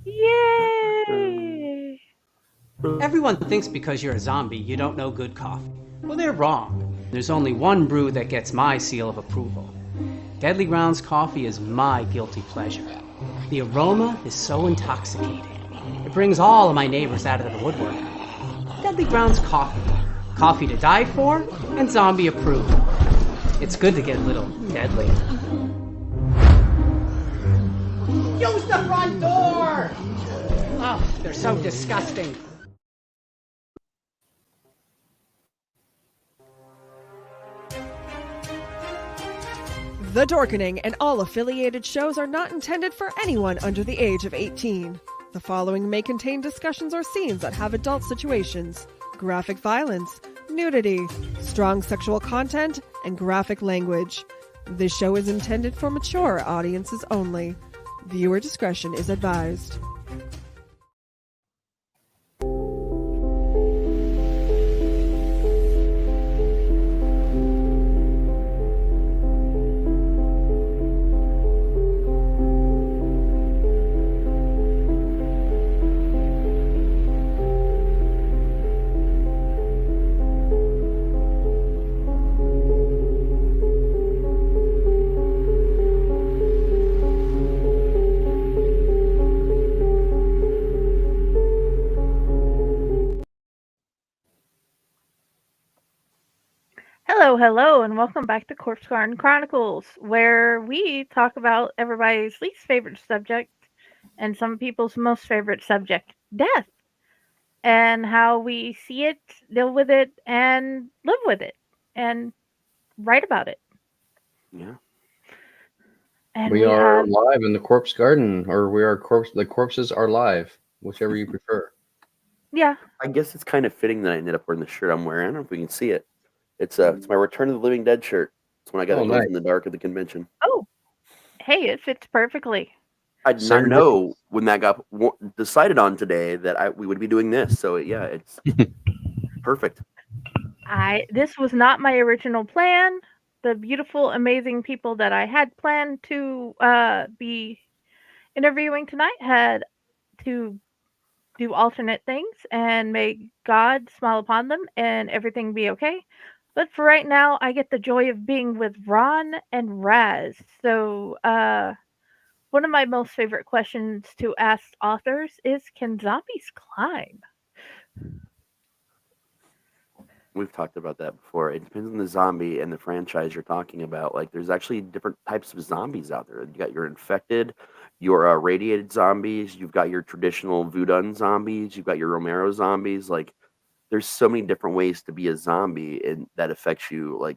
Yay! Everyone thinks because you're a zombie, you don't know good coffee. Well, they're wrong. There's only one brew that gets my seal of approval. Deadly Grounds coffee is my guilty pleasure. The aroma is so intoxicating. It brings all of my neighbors out of the woodwork. Deadly Grounds coffee. Coffee to die for and zombie approved. It's good to get a little deadly. Use the front door! Oh, they're so disgusting. The Dorkening and all affiliated shows are not intended for anyone under the age of 18. The following may contain discussions or scenes that have adult situations, graphic violence, nudity, strong sexual content, and graphic language. This show is intended for mature audiences only. Viewer discretion is advised. Hello, and welcome back to Corpse Garden Chronicles, where we talk about everybody's least favorite subject and some people's most favorite subject, death, and how we see it, deal with it, and live with it, and write about it. Yeah. And We we are have, live in the corpse garden, or we are the corpses are live, whichever you prefer. yeah, I guess it's kind of fitting that I ended up wearing the shirt I'm wearing. I don't know if we can see it. It's my Return of the Living Dead shirt. It's when I got Oh, it glows nice. in the dark at the convention. oh, hey, it fits perfectly. I did not Certainly. know when that got decided on today that we would be doing this. So yeah, it's perfect. This was not my original plan. The beautiful, amazing people that I had planned to be interviewing tonight had to do alternate things, and may God smile upon them and everything be okay. But for right now, I get the joy of being with Ron and Raz. So, one of my most favorite questions to ask authors is, can zombies climb? We've talked about that before. It depends on the zombie and the franchise you're talking about. Like, there's actually different types of zombies out there. You got your infected, your radiated zombies. You've got your traditional voodoo zombies. You've got your Romero zombies. Like, there's so many different ways to be a zombie, and that affects you like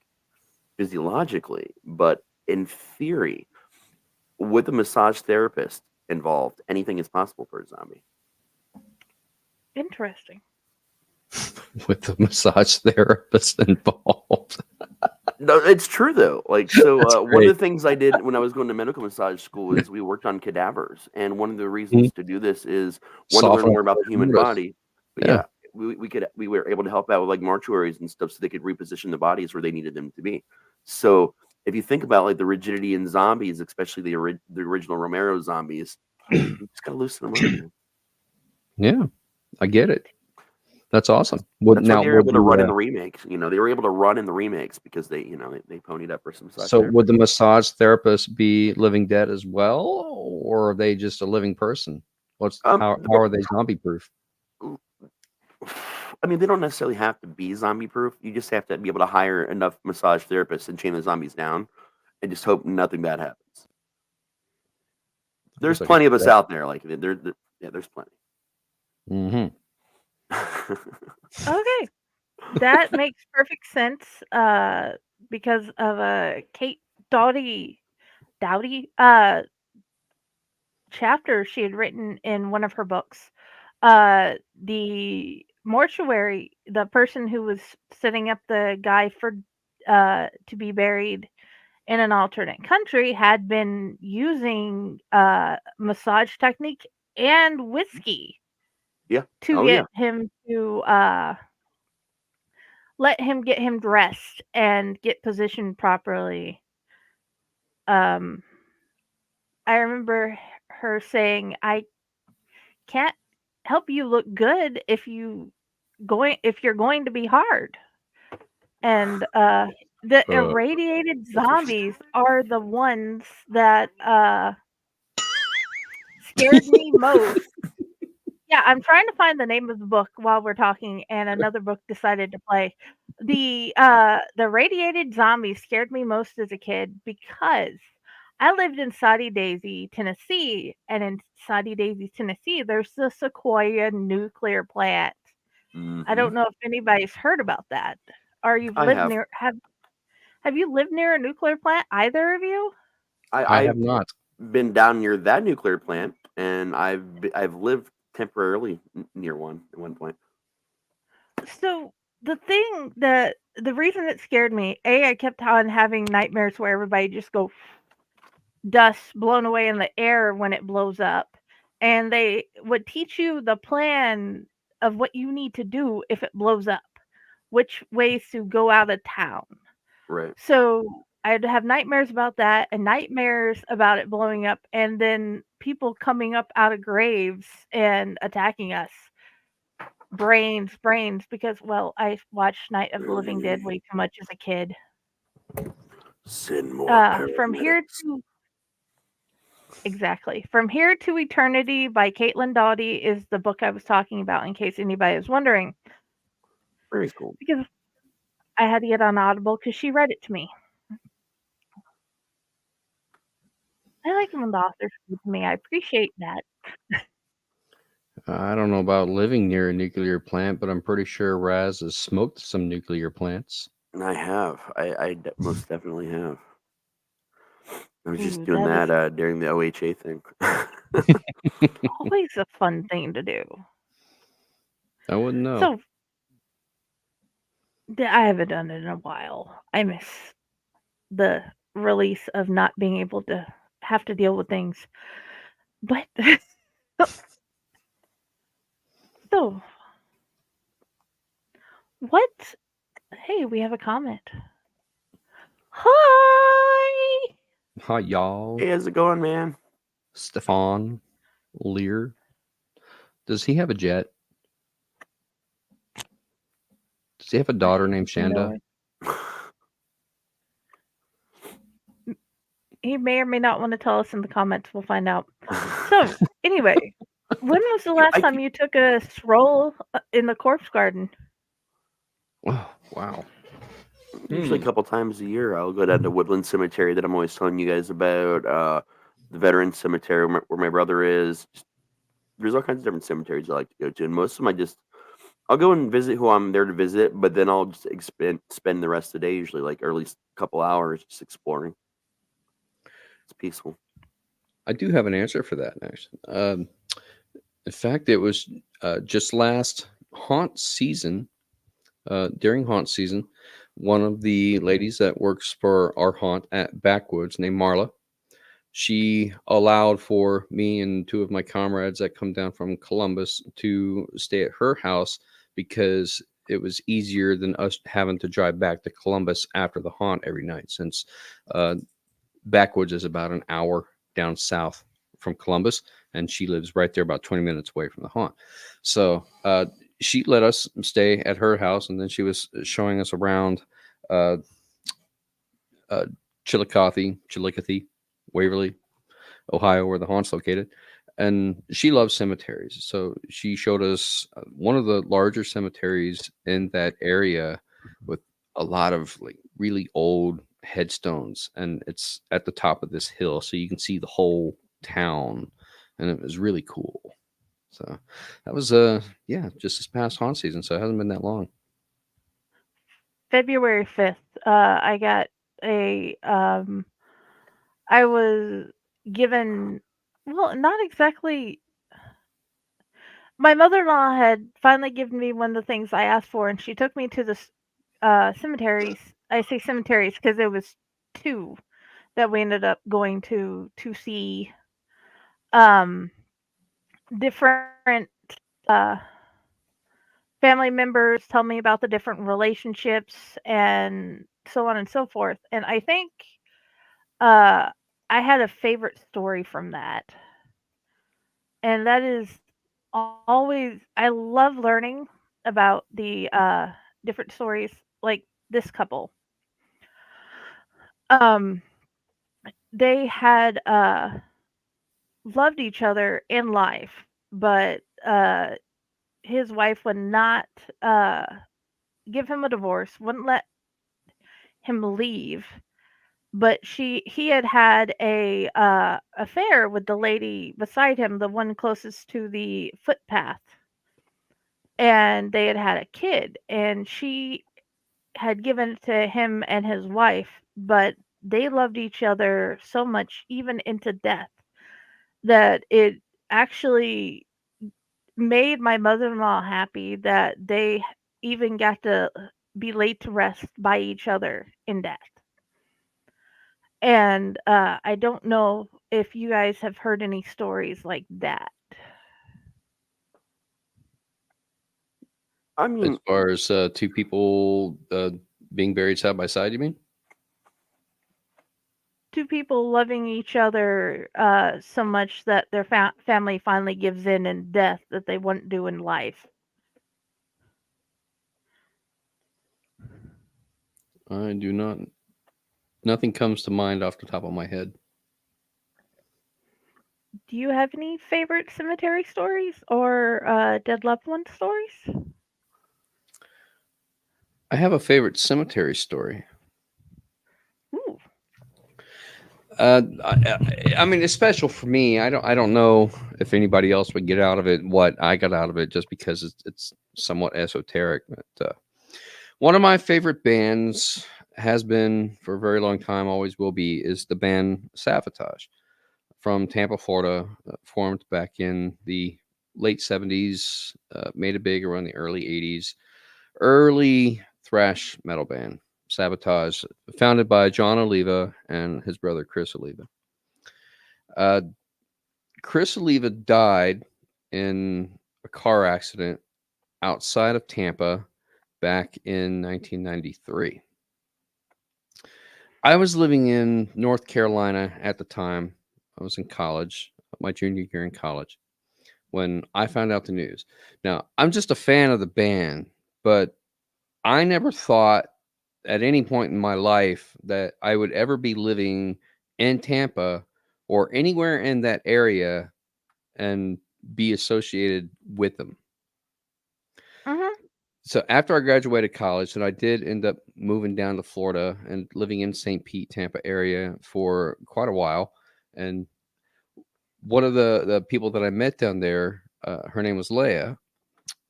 physiologically. But in theory, with a massage therapist involved, anything is possible for a zombie. Interesting. With the massage therapist involved. No, it's true though. Like, so one of the things I did when I was going to medical massage school is we worked on cadavers, and one of the reasons to do this is one to learn more about the human body. But yeah, we were able to help out with like mortuaries and stuff, so they could reposition the bodies where they needed them to be. So if you think about like the rigidity in zombies, especially the original Romero zombies, you just gotta loosen them up. Man. Yeah, I get it. That's awesome. That's why they were able to run in the remakes. You know, they were able to run in the remakes because they ponied up for some massage. So would the massage therapist be living dead as well, or are they just a living person? How are they zombie proof? I mean, they don't necessarily have to be zombie proof. You just have to be able to hire enough massage therapists and chain the zombies down, and just hope nothing bad happens. There's plenty of us out there. Like there's plenty. Mm-hmm. Okay, that makes perfect sense. Because of a Kate Dowdy chapter she had written in one of her books. The mortuary, the person who was setting up the guy for to be buried in an alternate country had been using massage technique and whiskey to get him to let him get him dressed and get positioned properly. I remember her saying, can't help you look good if you're going to be hard. And the Uh, irradiated That's what she said. zombies are the ones that scared me most. Yeah, I'm trying to find the name of the book while we're talking, and another book decided to play. The radiated zombies scared me most as a kid because I lived in Soddy Daisy, Tennessee, and in Soddy Daisy, Tennessee, there's the Sequoia nuclear plant. I Hmm. don't know if anybody's heard about that. Or you've I lived have. near have you lived near a nuclear plant, either of you? I have I've not. been down near that nuclear plant, and I've lived temporarily near one at one point. So the reason it scared me, I kept on having nightmares where everybody just go dust blown away in the air when it blows up. And they would teach you the plan of what you need to do if it blows up, which ways to go out of town. Right. So I'd have nightmares about that and nightmares about it blowing up and then people coming up out of graves and attacking us. Brains, because, well, I watched Night of the Living Dead way too much as a kid. Send more From Here paramedics. to Exactly. From Here to Eternity by Caitlin Doughty is the book I was talking about, in case anybody was wondering, Very cool. because I had to get on Audible because she read it to me. I like it when the authors read to me. I appreciate that. I don't know about living near a nuclear plant, but I'm pretty sure Raz has smoked some nuclear plants. And I have. Most definitely have. I was just Ooh, doing that is that during the OHA thing. always a fun thing to do. I wouldn't know. So I haven't done it in a while. I miss the release of not being able to have to deal with things. But so what? Hey, we have a comment. Hi. Hi, y'all. Hey, how's it going, man? Stefan Lear. Does he have a jet? Does he have a I daughter have named no Shanda? idea. He may or may not want to tell us in the comments. We'll find out. So, anyway, when was the last I time you took a stroll in the corpse garden? Oh, wow. usually a Hmm. couple times a year. I'll go down to Woodland Cemetery that I'm always telling you guys about. The Veteran Cemetery where my brother is. There's all kinds of different cemeteries I like to go to, and most of them I'll go and visit who I'm there to visit, but then I'll just spend the rest of the day, usually like or at least a couple hours, just exploring. It's peaceful. I do have an answer for that, actually. In fact, it was just last haunt season. During haunt season, one of the ladies that works for our haunt at Backwoods, named Marla, she allowed for me and two of my comrades that come down from Columbus to stay at her house because it was easier than us having to drive back to Columbus after the haunt every night, since uh, Backwoods is about an hour down south from Columbus, and she lives right there about 20 minutes away from the haunt. So she let us stay at her house, and then she was showing us around uh, uh, Chillicothe, Waverly, Ohio, where the haunt's located. And she loves cemeteries. So she showed us one of the larger cemeteries in that area with a lot of like really old headstones. And it's at the top of this hill. So you can see the whole town. And it was really cool. So that was, yeah, just this past haunt season. So it hasn't been that long. February 5th, I got a, I was given, well, not exactly. My mother-in-law had finally given me one of the things I asked for, and she took me to the cemeteries. I say cemeteries because there was two that we ended up going to see um, different uh, family members, tell me about the different relationships and so on and so forth. And I think I had a favorite story from that, and that is always I love learning about the different stories like this couple. Um they had loved each other in life, but his wife would not uh give him a divorce, wouldn't let him leave, but he had had a affair with the lady beside him, the one closest to the footpath, and they had had a kid, and she had given it to him and his wife, but they loved each other so much, even into death, that it actually made my mother-in-law happy that they even got to be laid to rest by each other in death. And I don't know if you guys have heard any stories like that. I As mean, far as two people being buried side by side, you mean? Two people loving each other so much that their family finally gives in death that they wouldn't do in life. I do not. Nothing comes to mind off the top of my head. Do you have any favorite cemetery stories or dead loved one stories? I have a favorite cemetery story. Ooh. I mean, it's special for me. I don't know if anybody else would get out of it what I got out of it, just because it's somewhat esoteric. But one of my favorite bands has been for a very long time, always will be, is the band Sabotage from Tampa, Florida, formed back in the late '70s, made it big around the early '80s. Early thrash metal band, Sabotage, founded by John Oliva and his brother Chris Oliva. Uh, Chris Oliva died in a car accident outside of Tampa back in 1993. I was living in North Carolina at the time. I was in college, my junior year in college, when I found out the news. Now, I'm just a fan of the band, but I never thought at any point in my life that I would ever be living in Tampa or anywhere in that area and be associated with them. Mhm. So after I graduated college, and I did end up moving down to Florida and living in St. Pete, Tampa area for quite a while. And one of the people that I met down there, her name was Leia,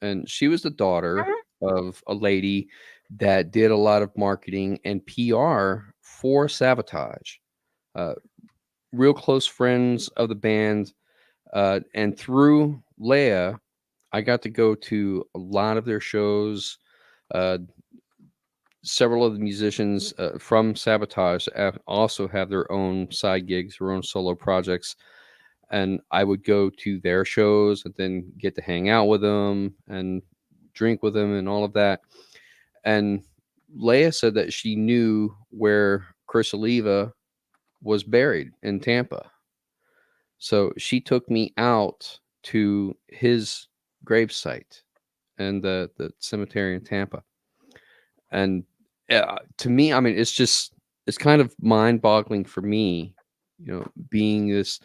and she was the daughter Mhm. of a lady that did a lot of marketing and PR for Sabotage. Uh, Real close friends of the band, and through Leia, I got to go to a lot of their shows. Uh, Several of the musicians from Sabotage also have their own side gigs, their own solo projects, and I would go to their shows and then get to hang out with them and drink with them and all of that. And Leia said that she knew where Chris Oliva was buried in Tampa. So she took me out to his gravesite and the cemetery in Tampa. And to me, I mean, it's kind of mind-boggling for me, being this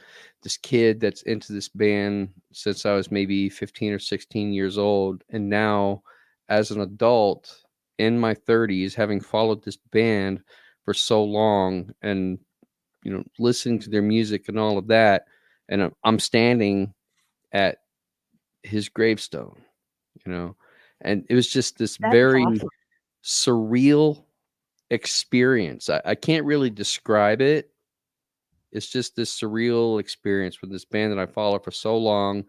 kid that's into this band since I was maybe 15 or 16 years old, and now as an adult in my 30s, having followed this band for so long, and listening to their music and all of that, and I'm standing at his gravestone, you know, and it was just this That's very awesome. surreal experience. I can't really describe it. It's just this surreal experience with this band that I followed for so long,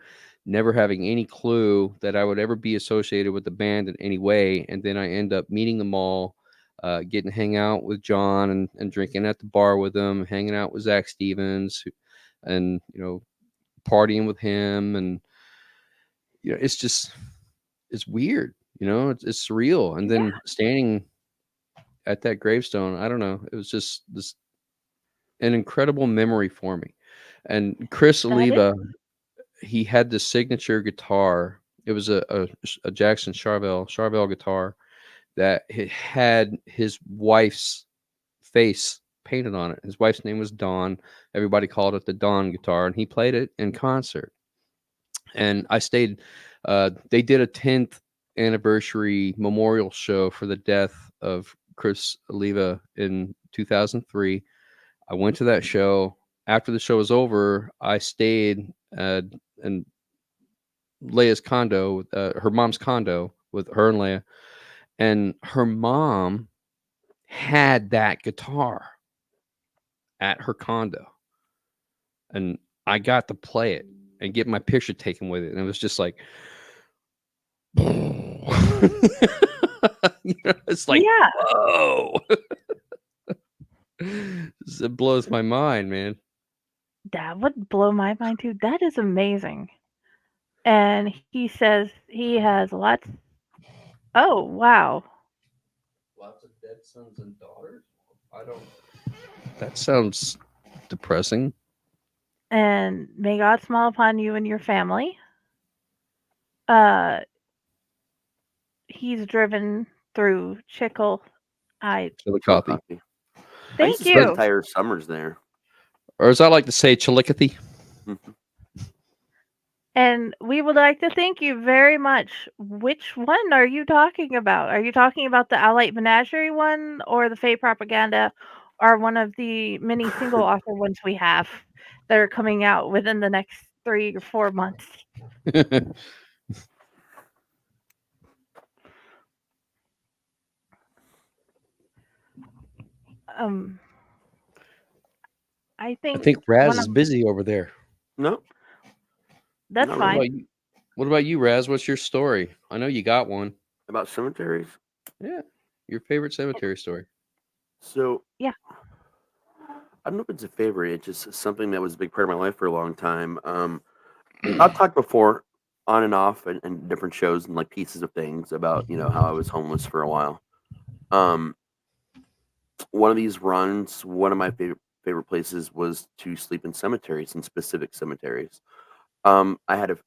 never having any clue that I would ever be associated with the band in any way. And then I end up meeting them all, getting to hang out with John and drinking at the bar with them, hanging out with Zach Stevens, and partying with him. And it's just it's weird. It's surreal. And Yeah, then standing at that gravestone, I don't know. It was just an incredible memory for me. And Chris that is. Oliva he had this signature guitar. It was a Jackson Charvel guitar that had his wife's face painted on it. His wife's name was Dawn. Everybody called it the Dawn guitar, and he played it in concert. And I stayed. They did a 10th anniversary memorial show for the death of Chris Oliva in 2003. I went to that show. After the show was over, I stayed in Leia's condo, her mom's condo, with her and Leia. And her mom had that guitar at her condo. And I got to play it and get my picture taken with it. And it was just like, it's like, Yeah, whoa. It blows my mind, man. that would blow my mind too. That is amazing. And he says he has lots. Oh, wow. Lots of dead sons and daughters. I don't. That sounds depressing. And may God smile upon you and your family. Uh, he's driven through Chickle. I Chillicothe. Chillicothe. I used thank to spend you. entire summers there. Or as I like to say, Chillicothe. And we would like to thank you very much. Which one are you talking about? Are you talking about the Allight Menagerie one or the Fey Propaganda or one of the many single author ones we have that are coming out within the next 3 or 4 months? Um, I I think think Raz one is of busy over there. No, that's not What really. fine. about you? What about you, Raz? What's your story? I know you got one. About cemeteries. Yeah, your favorite cemetery story. So Yeah. I don't know if it's a favorite. It's just something that was a big part of my life for a long time. I've talked before, on and off, and different shows and like pieces of things about how I was homeless for a while. Um, one of these runs, one of my favorite places was to sleep in cemeteries, in specific cemeteries. I had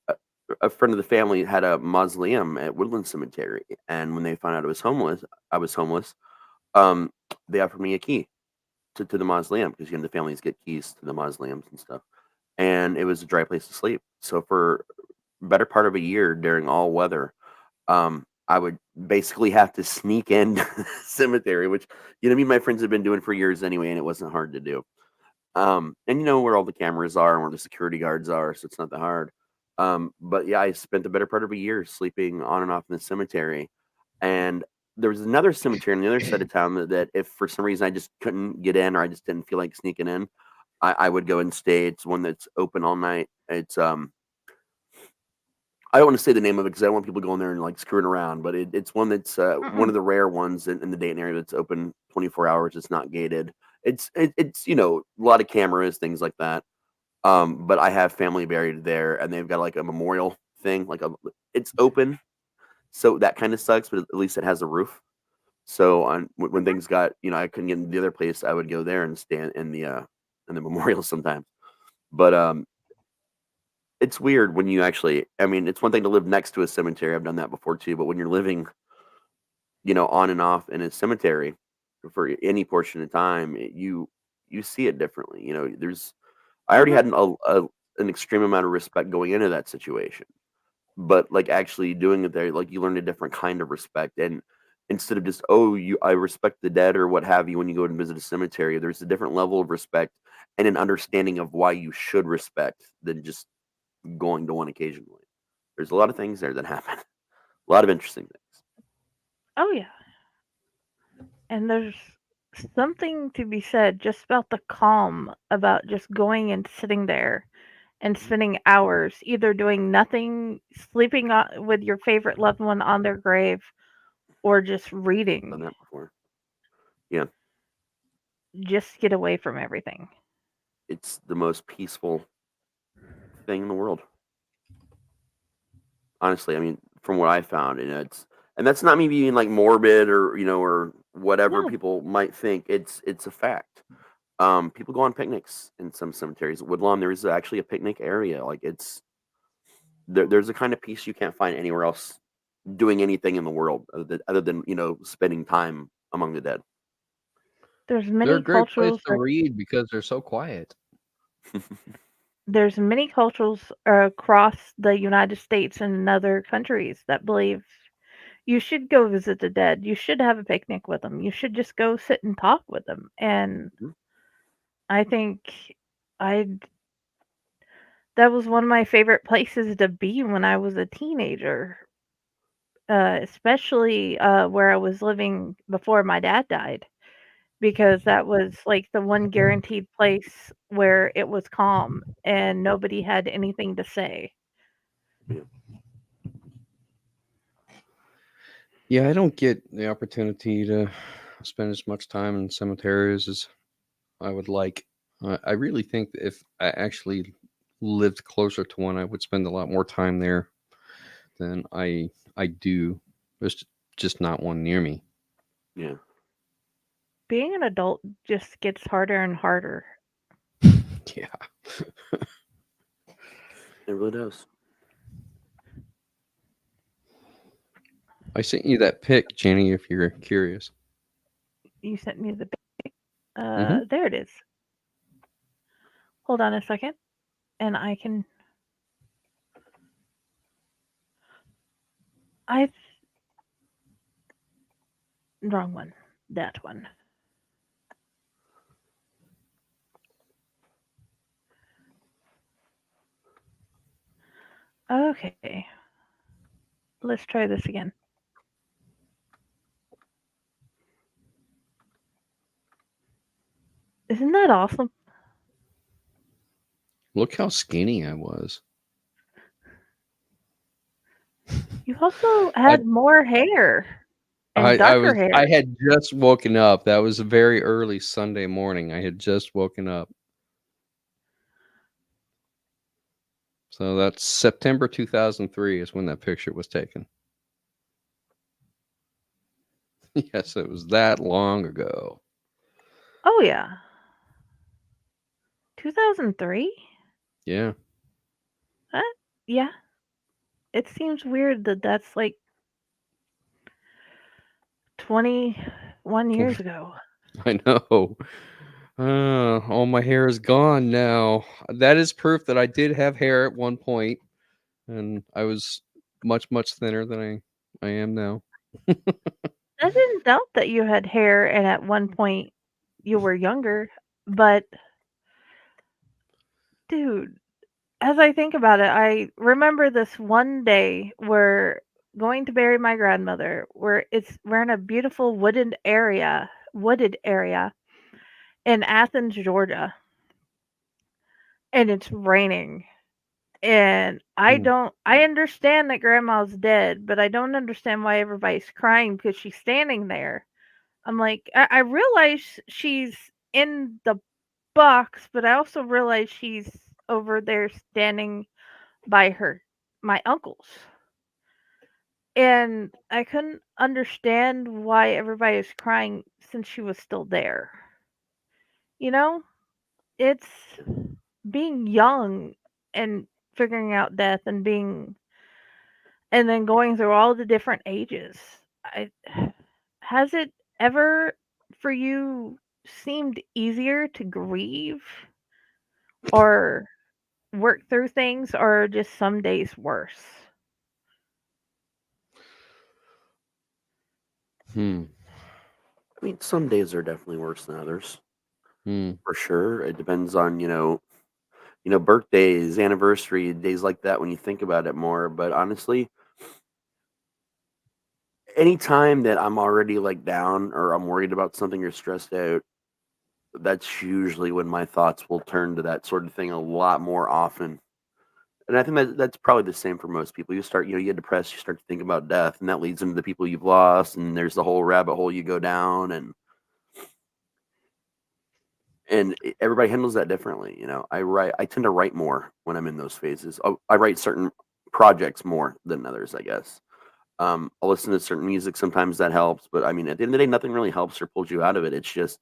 a friend of the family had a mausoleum at Woodland Cemetery, and when they found out I was homeless. Um, they offered me a key to the mausoleum because the families get keys to the mausoleums and stuff, and it was a dry place to sleep. So for better part of a year during all weather, I would basically have to sneak in the cemetery, which me and my friends had been doing for years anyway, and it wasn't hard to do. And you know where all the cameras are and where the security guards are, so it's not that hard. But yeah, I spent the better part of a year sleeping on and off in the cemetery. And there was another cemetery on the other side of town that if for some reason I just couldn't get in or I just didn't feel like sneaking in, I would go and stay. It's one that's open all night. It's I don't want to say the name of it because I don't want people going there and like screwing around, but it's one that's one of Mm-mm. the rare ones in the Dayton area that's open 24 hours. It's not gated. It's a lot of cameras, things like that. But I have family buried there, and they've got like a memorial thing. It's open, so that kind of sucks, but at least it has a roof. So when things got I couldn't get into the other place, I would go there and stand in the memorial sometimes. But it's weird when you actually. I mean, it's one thing to live next to a cemetery. I've done that before too. But when you're living, on and off in a cemetery for any portion of time, you see it differently. There's I already Mhm. had an extreme amount of respect going into that situation, but like actually doing it there, like you learn a different kind of respect. And instead of just I respect the dead or what have you when you go and visit a cemetery, there's a different level of respect and an understanding of why you should respect than just going to one occasionally. There's a lot of things there that happen, a lot of interesting things. Oh, yeah. And there's something to be said just about the calm about just going and sitting there and spending hours either doing nothing, sleeping with your favorite loved one on their grave, or just Done reading. that before. Yeah, Just get away from everything. it's the most peaceful thing in the world. Honestly, I mean, from what I found, and that's not me being like morbid or or whatever No. people might think. It's a fact. People go on picnics in some cemeteries. At Woodlawn, there is actually a picnic area. Like there's a kind of peace you can't find anywhere else doing anything in the world other than spending time among the dead. There's They're a many great place cultures to read because they're so quiet. there's many cultures across the United States and other countries that believe you should go visit the dead. You should have a picnic with them. You should just go sit and talk with them. And Mhm. I think I that was one of my favorite places to be when I was a teenager, especially where I was living before my dad died, because that was like the one guaranteed place where it was calm and nobody had anything to say. Yeah. Yeah, I don't get the opportunity to spend as much time in cemeteries as I would like. I really think that if I actually lived closer to one, I would spend a lot more time there than I do. There's just not one near me. Yeah, Being an adult just gets harder and harder. Yeah. it really does. I sent you that pic, Jenny, if you're curious. You sent me the Mm-hmm. there it is. Hold on a second and I can I wrong one. That one. Okay. Let's try this again. Isn't that awesome? Look how skinny I was. You also I, had more hair and darker I hair. had just woken up. That was a very early Sunday morning. I had just woken up. So that's September 2003 is when that picture was taken. Yes, it was that long ago. Oh yeah. 2003? Yeah. Huh? Yeah. It seems weird that that's like 21 years ago. I know. All my hair is gone now. That is proof that I did have hair at one point, and I was much, much thinner than I am now. I didn't doubt that you had hair and at one point you were younger, but dude, as I think about it, I remember this one day where going to bury my grandmother, where we're in a beautiful wooded area in Athens, Georgia, and it's raining. And Hmm. I understand that grandma's dead, but I don't understand why everybody's crying because she's standing there. I'm like, I realize she's in the box, but I also realize she's over there standing by my uncle's. And I couldn't understand why everybody was crying since she was still there. You know, it's being young and figuring out death and then going through all the different ages. I has it ever for you seemed easier to grieve or work through things or just some days worse? Hmm. I mean, some days are definitely worse than others, Hmm. for sure. It depends on birthdays, anniversary, days like that when you think about it more. But honestly, anytime that I'm already like down or I'm worried about something or stressed out, that's usually when my thoughts will turn to that sort of thing a lot more often. And I think that's probably the same for most people. You get depressed, you start to think about death, and that leads into the people you've lost, and there's the whole rabbit hole you go down, and everybody handles that differently. I tend to write more when I'm in those phases. I write certain projects more than others, I guess. I'll listen to certain music. Sometimes that helps, but I mean, at the end of the day, nothing really helps or pulls you out of it. It's just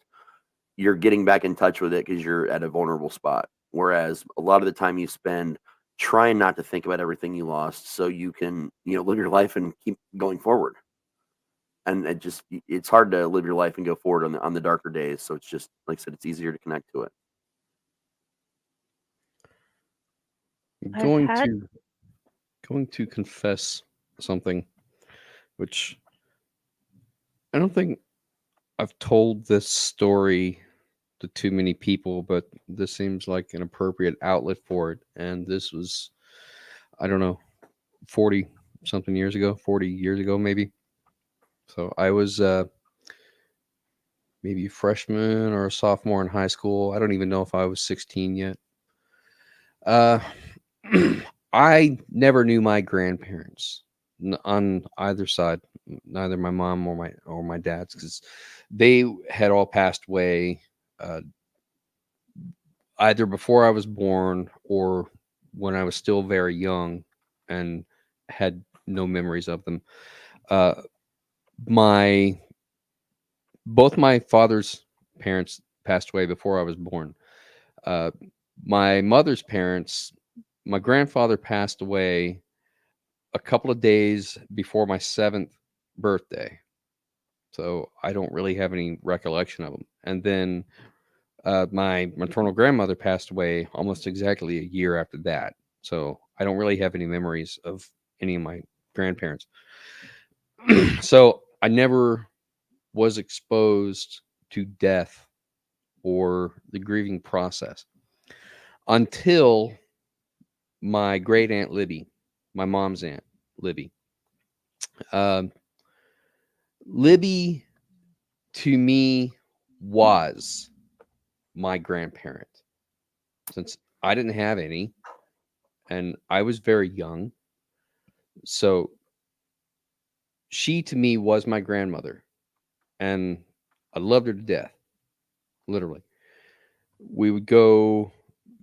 you're getting back in touch with it because you're at a vulnerable spot. Whereas a lot of the time you spend try not to think about everything you lost so you can, live your life and keep going forward. And it's hard to live your life and go forward on the darker days. So it's just, like I said, it's easier to connect to it. I've Going had to going to confess something, which I don't think I've told this story to too many people, but this seems like an appropriate outlet for it. And this was, I don't know, 40 something years ago, 40 years ago, maybe. So I was maybe a freshman or a sophomore in high school. I don't even know if I was 16 yet. Uh, I never knew my grandparents on either side, neither my mom or my dad's, because they had all passed away either before I was born or when I was still very young and had no memories of them. Uh, my both my father's parents passed away before I was born. Uh, my mother's parents, my grandfather passed away a couple of days before my 7th birthday. So I don't really have any recollection of him. And then my maternal grandmother passed away almost exactly a year after that. So I don't really have any memories of any of my grandparents. So I never was exposed to death or the grieving process until my great aunt Libby, my mom's aunt Libby. Um, Libby to me was my grandparent since I didn't have any and I was very young. So she to me was my grandmother and I loved her to death, literally. We would go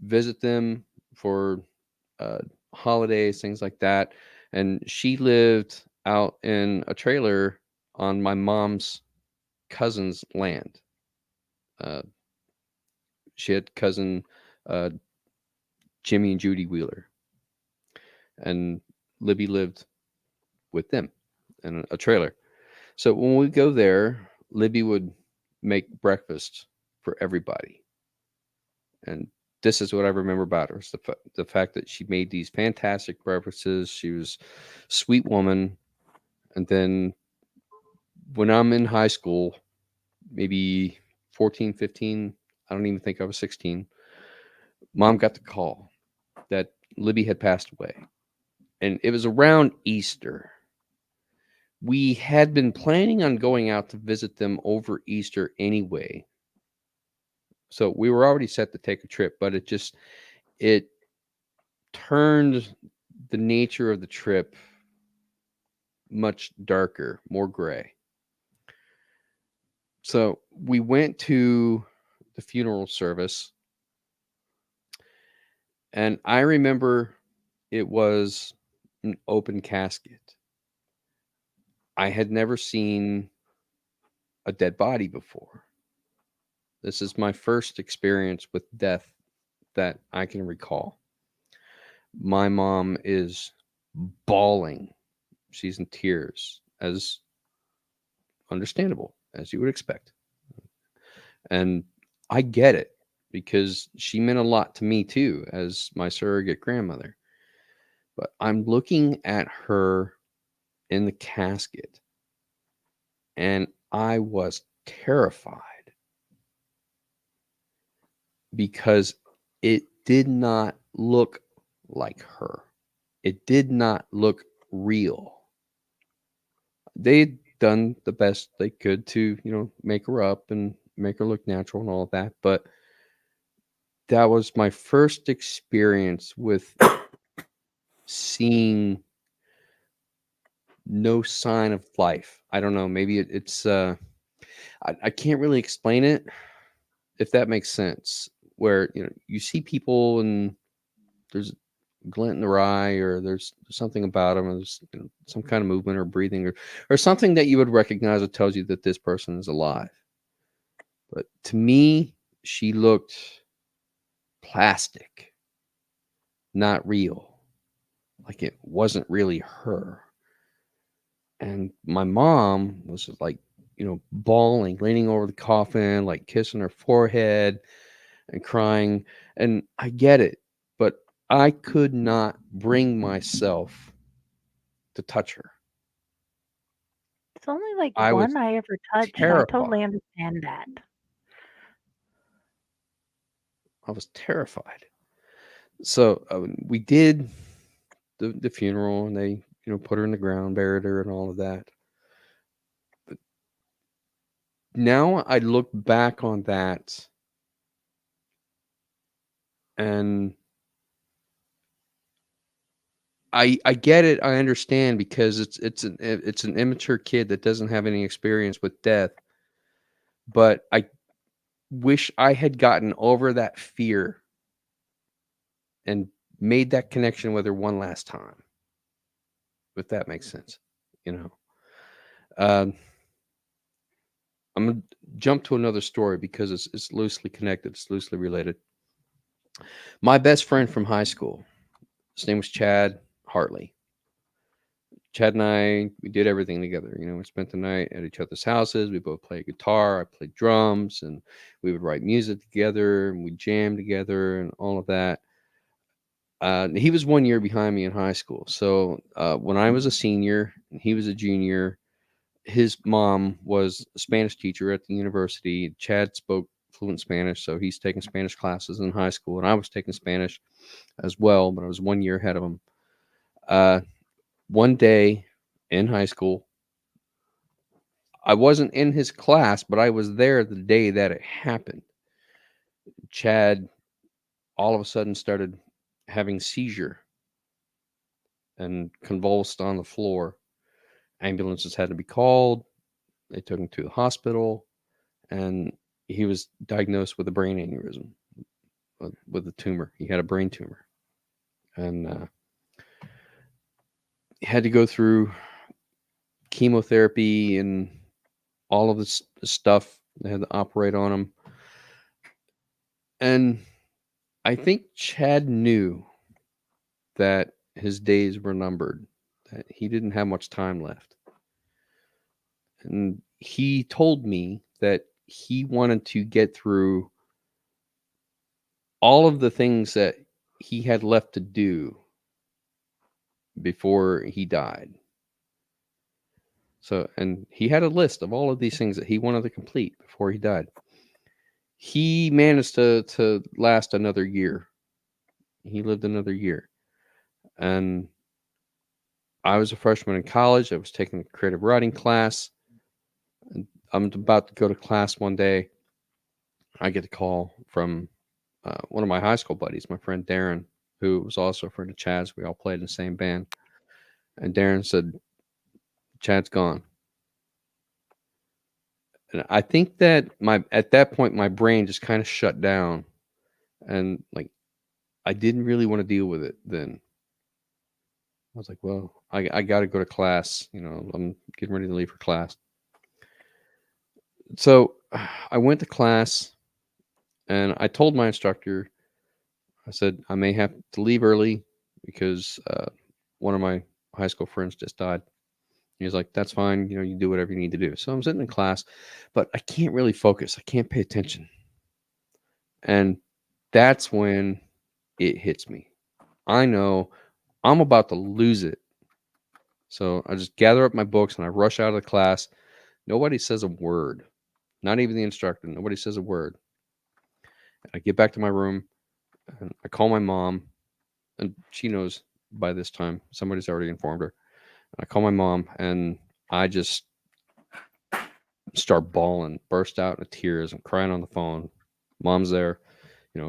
visit them for uh, holidays, things like that. And she lived out in a trailer on my mom's cousin's land. Uh, she had cousin uh, Jimmy and Judy Wheeler, and Libby lived with them in a trailer. So when we go there, Libby would make breakfast for everybody, and this is what I remember about her: is the fact that she made these fantastic breakfasts. She was a sweet woman, and then when I'm in high school, maybe 14, 15, I don't even think I was 16, mom got the call that Libby had passed away. And it was around Easter. We had been planning on going out to visit them over Easter anyway. So we were already set to take a trip, but it turned the nature of the trip much darker, more gray. So we went to the funeral service, and I remember it was an open casket. I had never seen a dead body before. This is my first experience with death that I can recall. My mom is bawling. She's in tears, as understandable, as you would expect. And I get it because she meant a lot to me too, as my surrogate grandmother. But I'm looking at her in the casket and I was terrified because it did not look like her. It did not look real. They'd done the best they could to, make her up and make her look natural and all of that. But that was my first experience with seeing no sign of life. I don't know. Maybe it's, I can't really explain it, if that makes sense. Where, you see people and there's glint in their eye, or there's something about them, or there's some kind of movement or breathing, or something that you would recognize that tells you that this person is alive. But to me, she looked plastic, not real. like it wasn't really her. And my mom was just like, bawling, leaning over the coffin, like kissing her forehead and crying. And I get it, but I could not bring myself to touch her. It's only like I was one I ever touched. I terrified. totally understand that. I was terrified. So we did the funeral, and they, put her in the ground, buried her, and all of that. But now I look back on that, and I get it. I understand, because it's an immature kid that doesn't have any experience with death. But I wish I had gotten over that fear and made that connection with her one last time, if that makes sense. You know, um, I'm gonna jump to another story because it's loosely connected. It's loosely related. My best friend from high school, his name was Chad Hartley. Chad and I, we did everything together. We spent the night at each other's houses. We both played guitar. I played drums, and we would write music together, and we jammed together, and all of that. He was 1 year behind me in high school. So when I was a senior and he was a junior, his mom was a Spanish teacher at the university. Chad spoke fluent Spanish, so he's taking Spanish classes in high school, and I was taking Spanish as well, but I was 1 year ahead of him. Uh, one day in high school, I wasn't in his class, but I was there the day that it happened. Chad all of a sudden started having seizure and convulsed on the floor. Ambulances had to be called. They took him to the hospital, and he was diagnosed with a brain aneurysm, with a tumor. He had a brain tumor, and he had to go through chemotherapy and all of this stuff. They had to operate on him. And I think Chad knew that his days were numbered, that he didn't have much time left. And he told me that he wanted to get through all of the things that he had left to do before he died. So, and he had a list of all of these things that he wanted to complete before he died. He managed to last another year. He lived another year. And I was a freshman in college. I was taking a creative writing class. And I'm about to go to class one day. I get a call from one of my high school buddies, my friend Darren, who was also a friend of Chad's. We all played in the same band. And Darren said, Chad's gone. And I think that at that point, my brain just kind of shut down. And like, I didn't really want to deal with it then. I was like, well, I got to go to class. I'm getting ready to leave for class. So I went to class, and I told my instructor, I said, I may have to leave early because one of my high school friends just died. He was like, that's fine. You do whatever you need to do. So I'm sitting in class, but I can't really focus. I can't pay attention. And that's when it hits me. I know I'm about to lose it. So I just gather up my books and I rush out of the class. Nobody says a word, not even the instructor. Nobody says a word. I get back to my room and I call my mom, and she knows by this time. Somebody's already informed her. I call my mom, and I just start bawling, burst out into tears. I'm crying on the phone. Mom's there,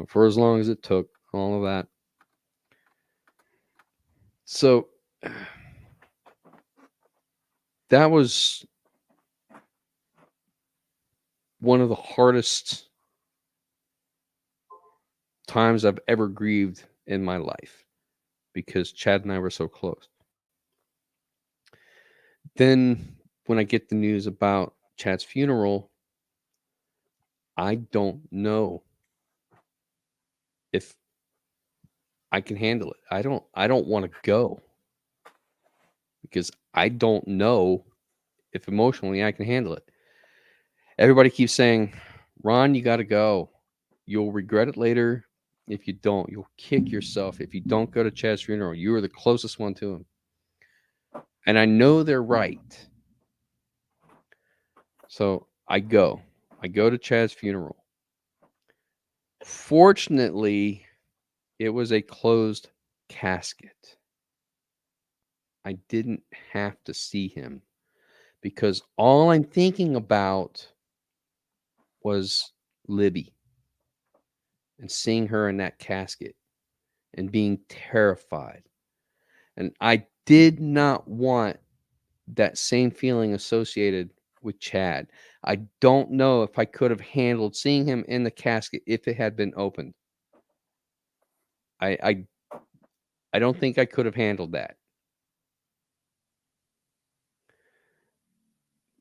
for as long as it took, all of that. So that was one of the hardest times I've ever grieved in my life, because Chad and I were so close. Then when I get the news about Chad's funeral, I don't know if I can handle it. I don't want to go. because I don't know if emotionally I can handle it. Everybody keeps saying, Ron, you got to go. You'll regret it later if you don't. You'll kick yourself if you don't go to Chad's funeral. You were the closest one to him. And I know they're right. So I go. I go to Chad's funeral. Fortunately, it was a closed casket. I didn't have to see him because all I'm thinking about was Libby and seeing her in that casket and being terrified. And I did not want that same feeling associated with Chad. I don't know if I could have handled seeing him in the casket if it had been opened. I I, I don't think I could have handled that.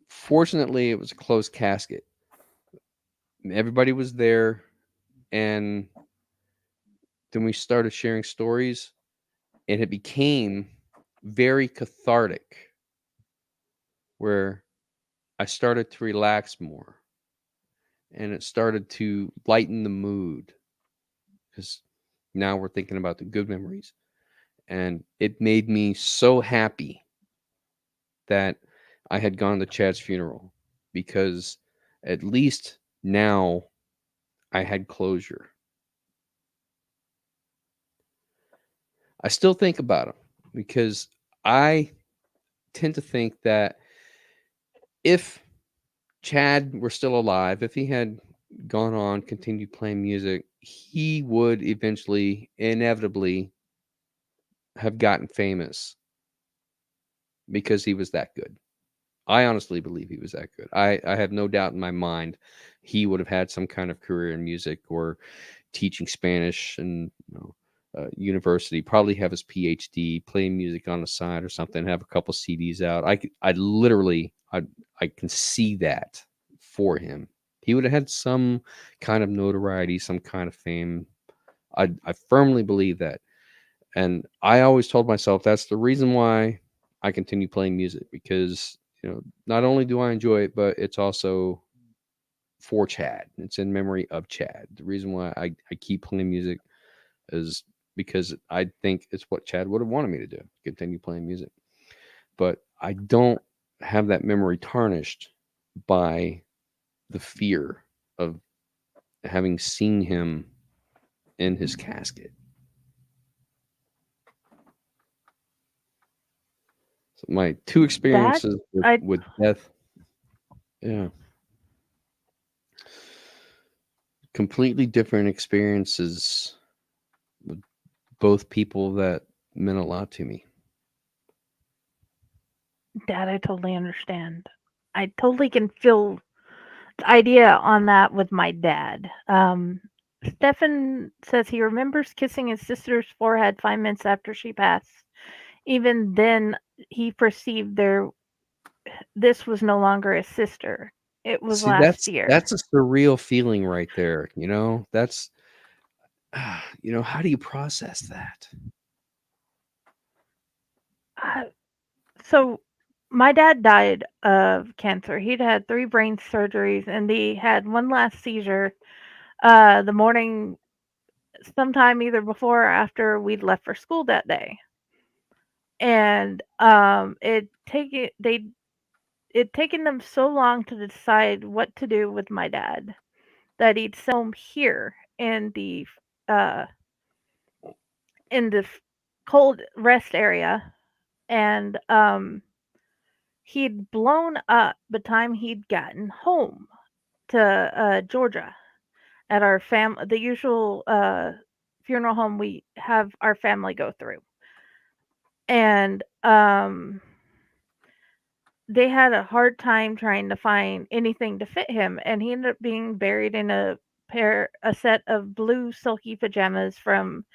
Fortunately, it was a closed casket. Everybody was there, and then we started sharing stories, and it became very cathartic where I started to relax more and it started to lighten the mood because now we're thinking about the good memories. And it made me so happy that I had gone to Chad's funeral because at least now I had closure. I still think about him because I tend to think that if Chad were still alive, if he had gone on, continued playing music, he would eventually, inevitably, have gotten famous because he was that good. I honestly believe he was that good. I have no doubt in my mind he would have had some kind of career in music or teaching Spanish and university. Probably have his PhD, playing music on the side or something. Have a couple CDs out. I literally I can see that for him. He would have had some kind of notoriety, some kind of fame. I firmly believe that. And I always told myself that's the reason why I continue playing music because, not only do I enjoy it, but it's also for Chad. It's in memory of Chad. The reason why I keep playing music is because I think it's what Chad would have wanted me to do, continue playing music. But I don't have that memory tarnished by the fear of having seen him in his casket. So my two That experiences with, I with death, yeah, completely different experiences with both people that meant a lot to me. I totally understand. I totally can feel the idea on that with my dad. Stefan says he remembers kissing his sister's forehead 5 minutes after she passed. Even then, he perceived this was no longer his sister. It was See, last that's year. that's a surreal feeling right there. That's how do you process that? Uh, so, my dad died of cancer. He'd had 3 brain surgeries, and he had one last seizure the morning, sometime either before or after we'd left for school that day. And it taken them so long to decide what to do with my dad that he'd home here uh in the cold rest area, and he'd blown up by the time he'd gotten home to Georgia at the usual funeral home we have our family go through. And they had a hard time trying to find anything to fit him, and he ended up being buried in a set of blue silky pajamas from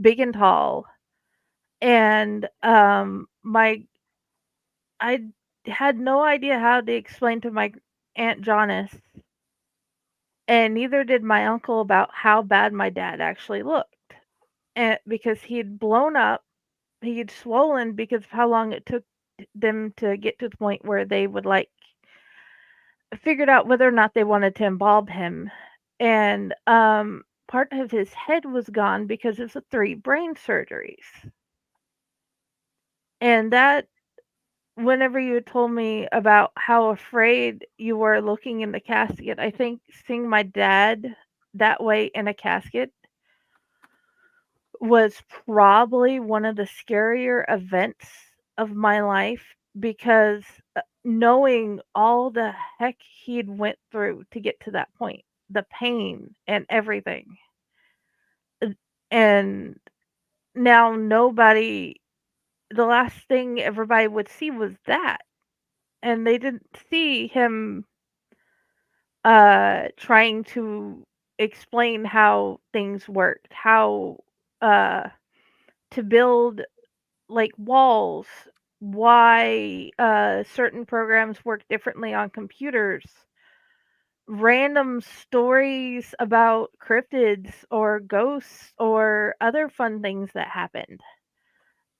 Big and Tall. And my I had no idea how to explain to my aunt Janice, and neither did my uncle, about how bad my dad actually looked. And because he'd blown up, he'd swollen because of how long it took them to get to the point where they would like figured out whether or not they wanted to embalm him. And part of his head was gone because of the 3 brain surgeries. And that, whenever you had told me about how afraid you were looking in the casket, I think seeing my dad that way in a casket was probably one of the scarier events of my life, because knowing all the heck he'd went through to get to that point, the pain and everything. And now nobody, the last thing everybody would see was that, and they didn't see him trying to explain how things worked, how uh to build like walls, why certain programs work differently on computers, random stories about cryptids or ghosts or other fun things that happened.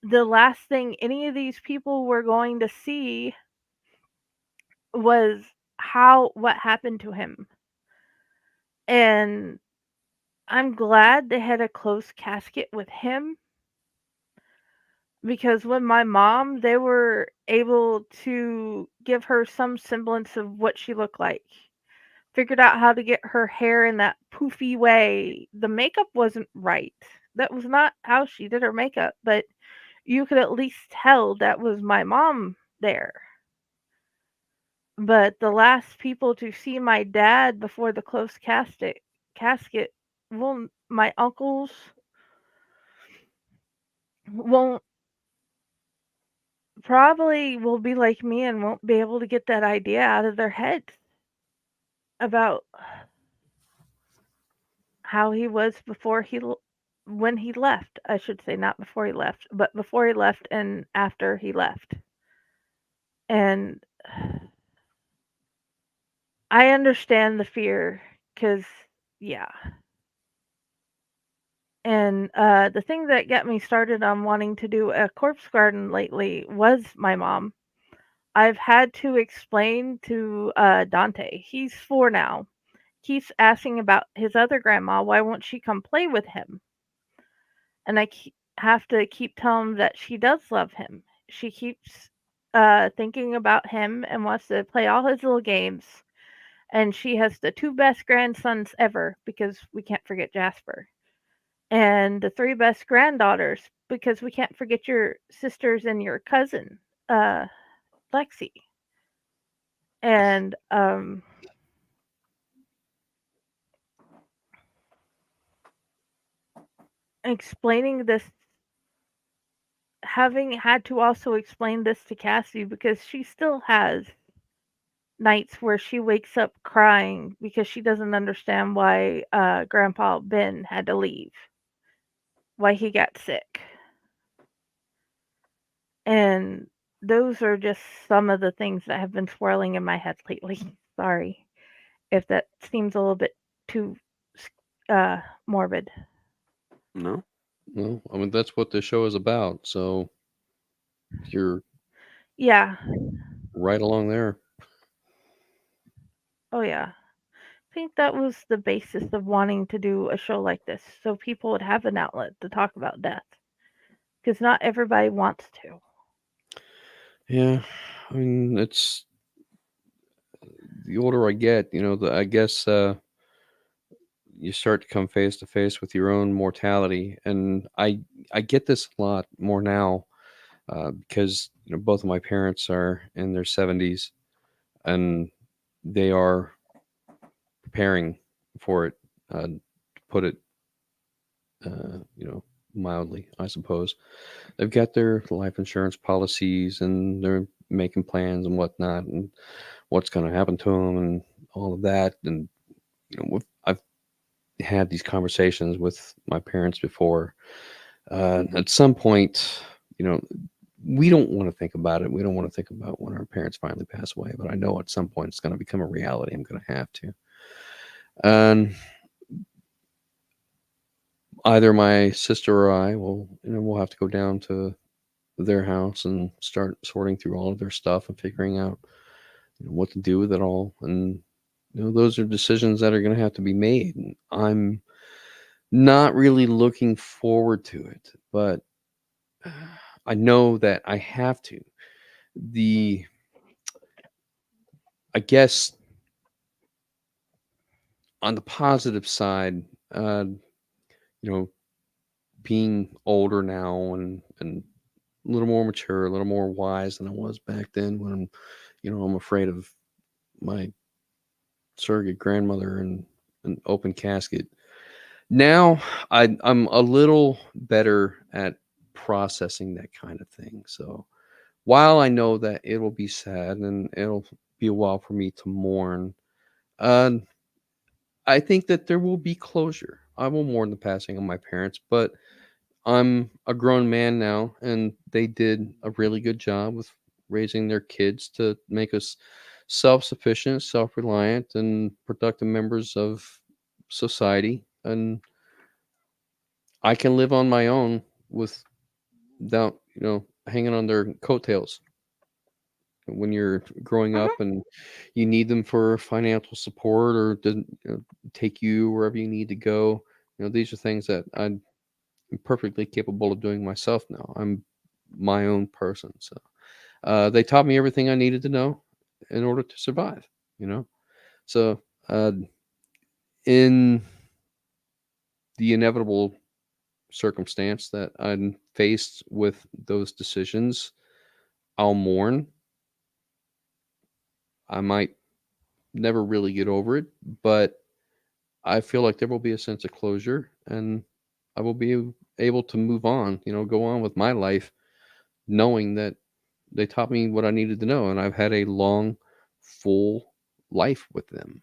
The last thing any of these people were going to see was how what happened to him. And I'm glad they had a closed casket with him, because when my mom, they were able to give her some semblance of what she looked like. Figured out how to get her hair in that poofy way. The makeup wasn't right. That was not how she did her makeup, but you could at least tell that was my mom there. But the last people to see my dad before the closed casket, well, my uncles won't, probably will be like me and won't be able to get that idea out of their heads about how he was before when he left. I should say not before he left, but before he left and after he left. And I understand the fear, cuz yeah. And the thing that got me started on wanting to do a corpse garden lately was my mom. I've had to explain to Dante. He's 4 now. Keeps asking about his other grandma. Why won't she come play with him? And have to keep telling him that she does love him. She keeps thinking about him and wants to play all his little games. And she has the 2 best grandsons ever, because we can't forget Jasper. And the 3 best granddaughters, because we can't forget your sisters and your cousin, uh, Lexi. And explaining this, having had to also explain this to Cassie, because she still has nights where she wakes up crying because she doesn't understand why Grandpa Ben had to leave, why he got sick. And those are just some of the things that have been swirling in my head lately. Sorry if that seems a little bit too morbid. No. Well, I mean, that's what the show is about. So you're Yeah. right along there. Oh, yeah. I think that was the basis of wanting to do a show like this, so people would have an outlet to talk about death. Because not everybody wants to. Yeah. I mean, it's the older I get, I guess you start to come face to face with your own mortality. And I get this a lot more now because, both of my parents are in their 70s and they are preparing for it, to put it, mildly, I suppose. They've got their life insurance policies and they're making plans and whatnot and what's going to happen to them and all of that. And I've had these conversations with my parents before. At some point, you know, we don't want to think about it. We don't want to think about when our parents finally pass away. But I know at some point it's going to become a reality. I'm going to have to. And either my sister or I will, we'll have to go down to their house and start sorting through all of their stuff and figuring out, what to do with it all. And those are decisions that are going to have to be made. And I'm not really looking forward to it, but I know that I have to. The I guess on the positive side, uh, you know, being older now and a little more mature, a little more wise than I was back then when I'm afraid of my surrogate grandmother and an open casket. Now I'm a little better at processing that kind of thing. So while I know that it'll be sad and it'll be a while for me to mourn, uh, I think that there will be closure. I will mourn the passing of my parents, but I'm a grown man now, and they did a really good job with raising their kids to make us self sufficient, self reliant, and productive members of society. And I can live on my own without, hanging on their coattails when you're growing Mhm. up and you need them for financial support or to take you wherever you need to go. These are things that I'm perfectly capable of doing myself now. I'm my own person. So they taught me everything I needed to know in order to survive, you know? So uh, in the inevitable circumstance that I'm faced with those decisions, I'll mourn. I might never really get over it, but I feel like there will be a sense of closure and I will be able to move on, go on with my life knowing that they taught me what I needed to know. And I've had a long, full life with them.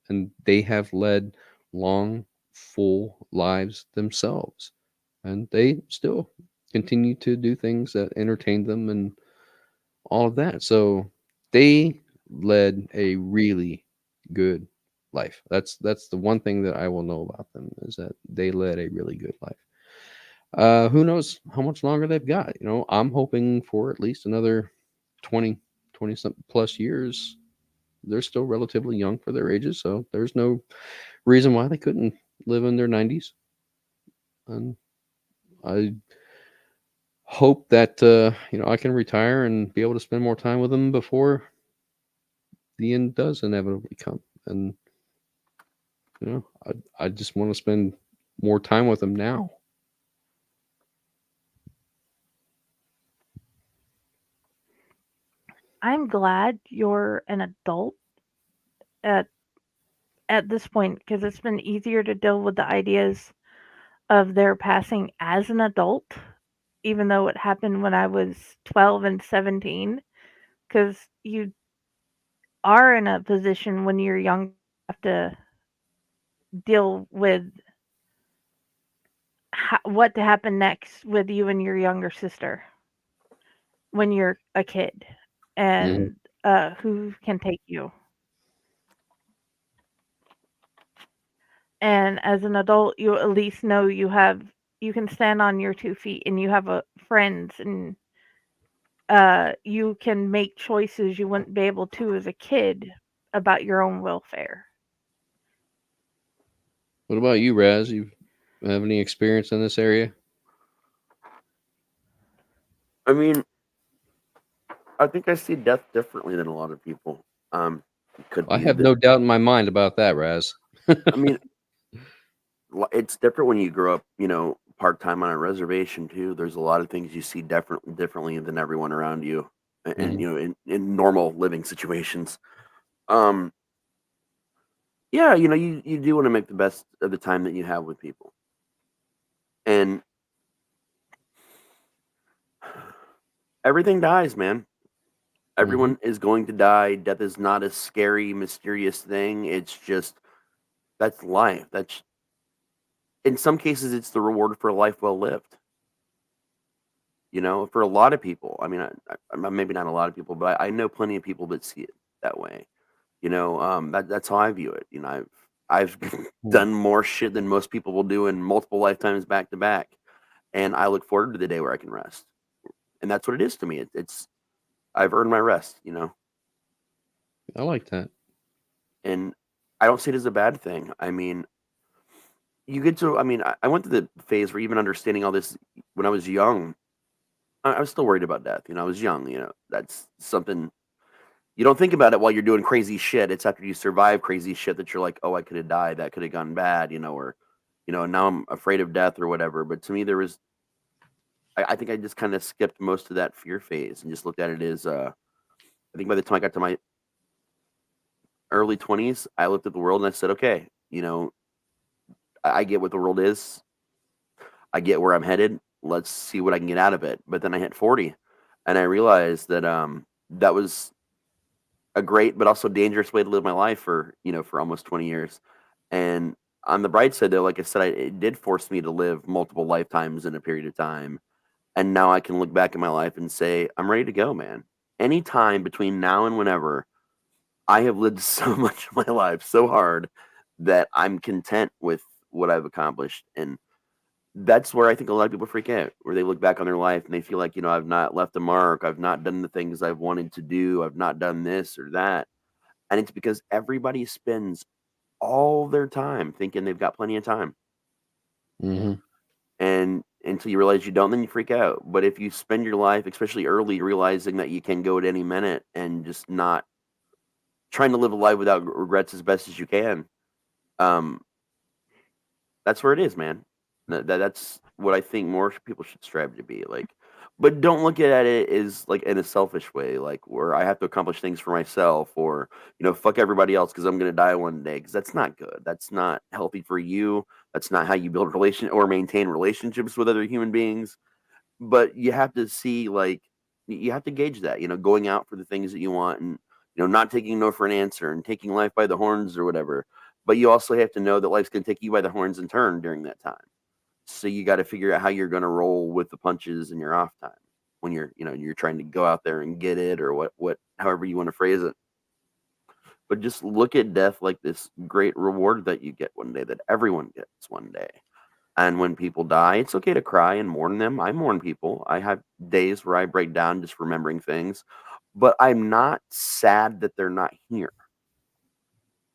And they have led long, full lives themselves. And they still continue to do things that entertain them and all of that. So they led a really good life. That's the one thing that I will know about them is that they led a really good life. Who knows how much longer they've got? I'm hoping for at least another 20 something plus years. They're still relatively young for their ages, so there's no reason why they couldn't live in their 90s. And I hope that I can retire and be able to spend more time with them before the end does inevitably come. And I just want to spend more time with them now. I'm glad you're an adult at at this point because it's been easier to deal with the ideas of their passing as an adult, even though it happened when I was 12 and 17. Because you are in a position when you're young have to deal with what to happen next with you and your younger sister when you're a kid Hmm. and who can take you. And as an adult, you at least know you can stand on your 2 feet and you have friends and you can make choices you wouldn't be able to as a kid about your own welfare. What about you, Raz? You have any experience in this area? I mean, I think I see death differently than a lot of people. It could I be have that no doubt in my mind about that, Raz. I mean, it's different when you grow up, part time on a reservation too. There's a lot of things you see differently than everyone around you, and Hmm. in normal living situations. Um, yeah, you do want to make the best of the time that you have with people, and everything dies, man. Hmm. Everyone is going to die. Death is not a scary, mysterious thing. It's just that's life. That's in some cases it's the reward for a life well lived. For a lot of people. I mean, maybe not a lot of people, but I know plenty of people that see it that way. That's how I view it. I've done more shit than most people will do in multiple lifetimes back to back, and I look forward to the day where I can rest. and that's what it is to me. It's I've earned my rest, you know, I like that. and I don't see it as a bad thing. I mean, you get to. I mean, I went through the phase where even understanding all this when I was young, I was still worried about death. You know, I was young. You know, that's something you don't think about it while you're doing crazy shit. It's after you survive crazy shit that you're like, oh, I could have died. That could have gone bad. You know, or now I'm afraid of death or whatever. But to me, there was. I think I just kind of skipped most of that fear phase and just looked at it as. I think by the time I got to my early 20s, I looked at the world and I said, okay, I get what the world is. I get where I'm headed. Let's see what I can get out of it. But then I hit 40 and I realized that that was a great but also dangerous way to live my life for almost 20 years. And on the bright side though, like I said, it did force me to live multiple lifetimes in a period of time. And now I can look back at my life and say, I'm ready to go, man. Anytime between now and whenever, I have lived so much of my life so hard that I'm content with what I've accomplished. And that's where I think a lot of people freak out, where they look back on their life and they feel like, I've not left a mark. I've not done the things I've wanted to do. I've not done this or that. And it's because everybody spends all their time thinking they've got plenty of time. Hmm. And until you realize you don't, then you freak out. But if you spend your life, especially early, realizing that you can go at any minute and just not trying to live a life without regrets as best as you can, um, that's where it is, man. That's what I think more people should strive to be like. But don't look at it as like in a selfish way, like where I have to accomplish things for myself or, fuck everybody else because I'm going to die one day. Because that's not good. That's not healthy for you. That's not how you build relation or maintain relationships with other human beings. But you have to see, like, you have to gauge that, going out for the things that you want and, not taking no for an answer and taking life by the horns or whatever. But you also have to know that life's going to take you by the horns in turn during that time. So you got to figure out how you're going to roll with the punches in your off time when you're trying to go out there and get it or however you want to phrase it. But just look at death like this great reward that you get one day, that everyone gets one day. And when people die, it's okay to cry and mourn them. I mourn people. I have days where I break down just remembering things, but I'm not sad that they're not here.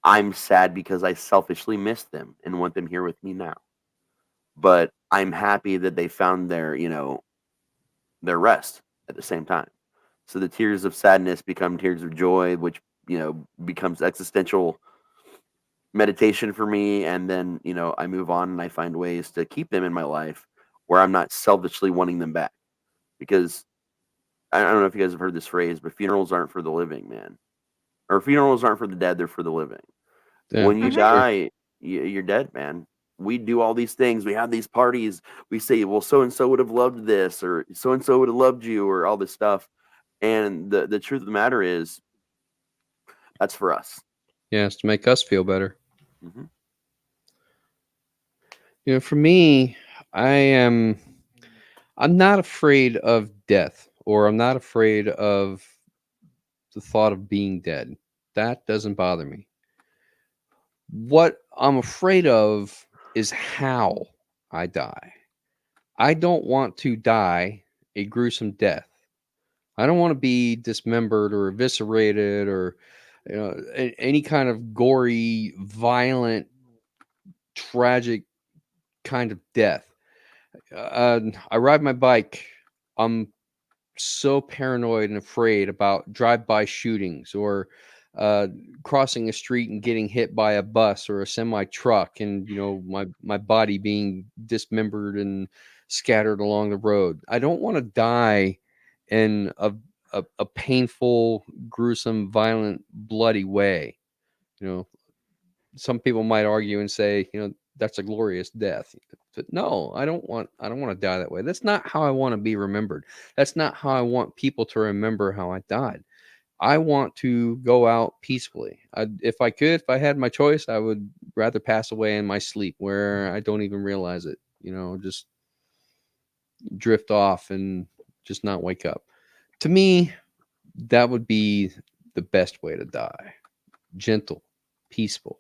I'm sad because I selfishly miss them and want them here with me now. But I'm happy that they found their rest at the same time. So the tears of sadness become tears of joy, which, becomes existential meditation for me. And then, I move on and I find ways to keep them in my life where I'm not selfishly wanting them back. Because I don't know if you guys have heard this phrase, but funerals aren't for the living, man. Or funerals aren't for the dead, they're for the living. Yeah, When you that's Mhm. true. die, you're dead, man. We do all these things. We have these parties. We say, well, so and so would have loved this, or so and so would have loved you, or all this stuff. And the truth of the matter is, that's for us. Yeah, it's to make us feel better. Hmm. For me, I am. I'm not afraid of death, or I'm not afraid of the thought of being dead. That doesn't bother me. What I'm afraid of is how I die. I don't want to die a gruesome death. I don't want to be dismembered or eviscerated or any kind of gory, violent, tragic kind of death. I ride my bike. I'm so paranoid and afraid about drive-by shootings or uh, crossing a street and getting hit by a bus or a semi truck, and my body being dismembered and scattered along the road. I don't want to die in a painful, gruesome, violent, bloody way. You know, some people might argue and say, that's a glorious death. But no, I don't want to die that way. That's not how I want to be remembered. That's not how I want people to remember how I died. I want to go out peacefully. If I had my choice, I would rather pass away in my sleep where I don't even realize it. Just drift off and just not wake up. To me, that would be the best way to die. Gentle, peaceful,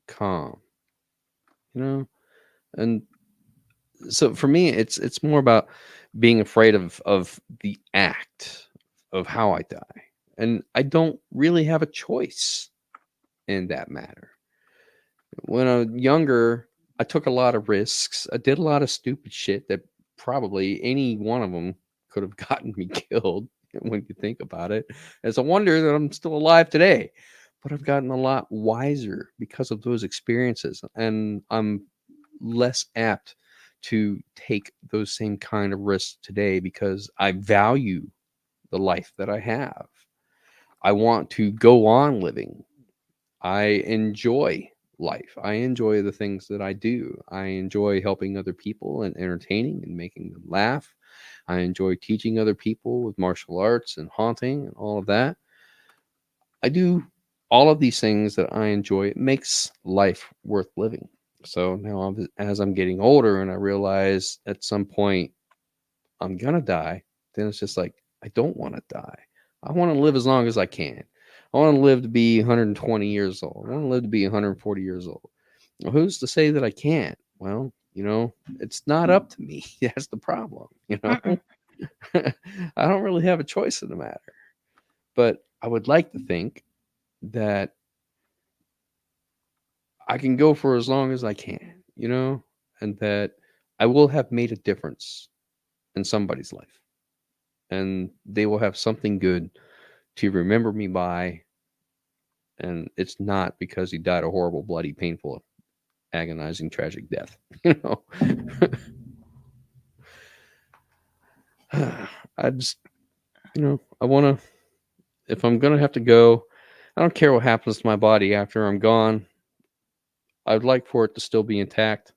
calm, you know? And so for me, it's more about being afraid of the act of how I die. And I don't really have a choice in that matter. When I was younger, I took a lot of risks. I did a lot of stupid shit that probably any one of them could have gotten me killed when you think about it. It's a wonder that I'm still alive today. But I've gotten a lot wiser because of those experiences. And I'm less apt to take those same kind of risks today because I value the life that I have. I want to go on living. I enjoy life. I enjoy the things that I do. I enjoy helping other people and entertaining and making them laugh. I enjoy teaching other people with martial arts and haunting and all of that. I do all of these things that I enjoy. It makes life worth living. So now, as I'm getting older and I realize at some point I'm going to die, then it's just like, I don't want to die. I want to live as long as I can. I want to live to be 120 years old. I want to live to be 140 years old. Well, who's to say that I can't? Well, it's not up to me. That's the problem. Mm-mm. I don't really have a choice in the matter. But I would like to think that I can go for as long as I can, and that I will have made a difference in somebody's life. And they will have something good to remember me by. And it's not because he died a horrible, bloody, painful, agonizing, tragic death. I just, I want to, if I'm going to have to go, I don't care what happens to my body after I'm gone. I'd like for it to still be intact.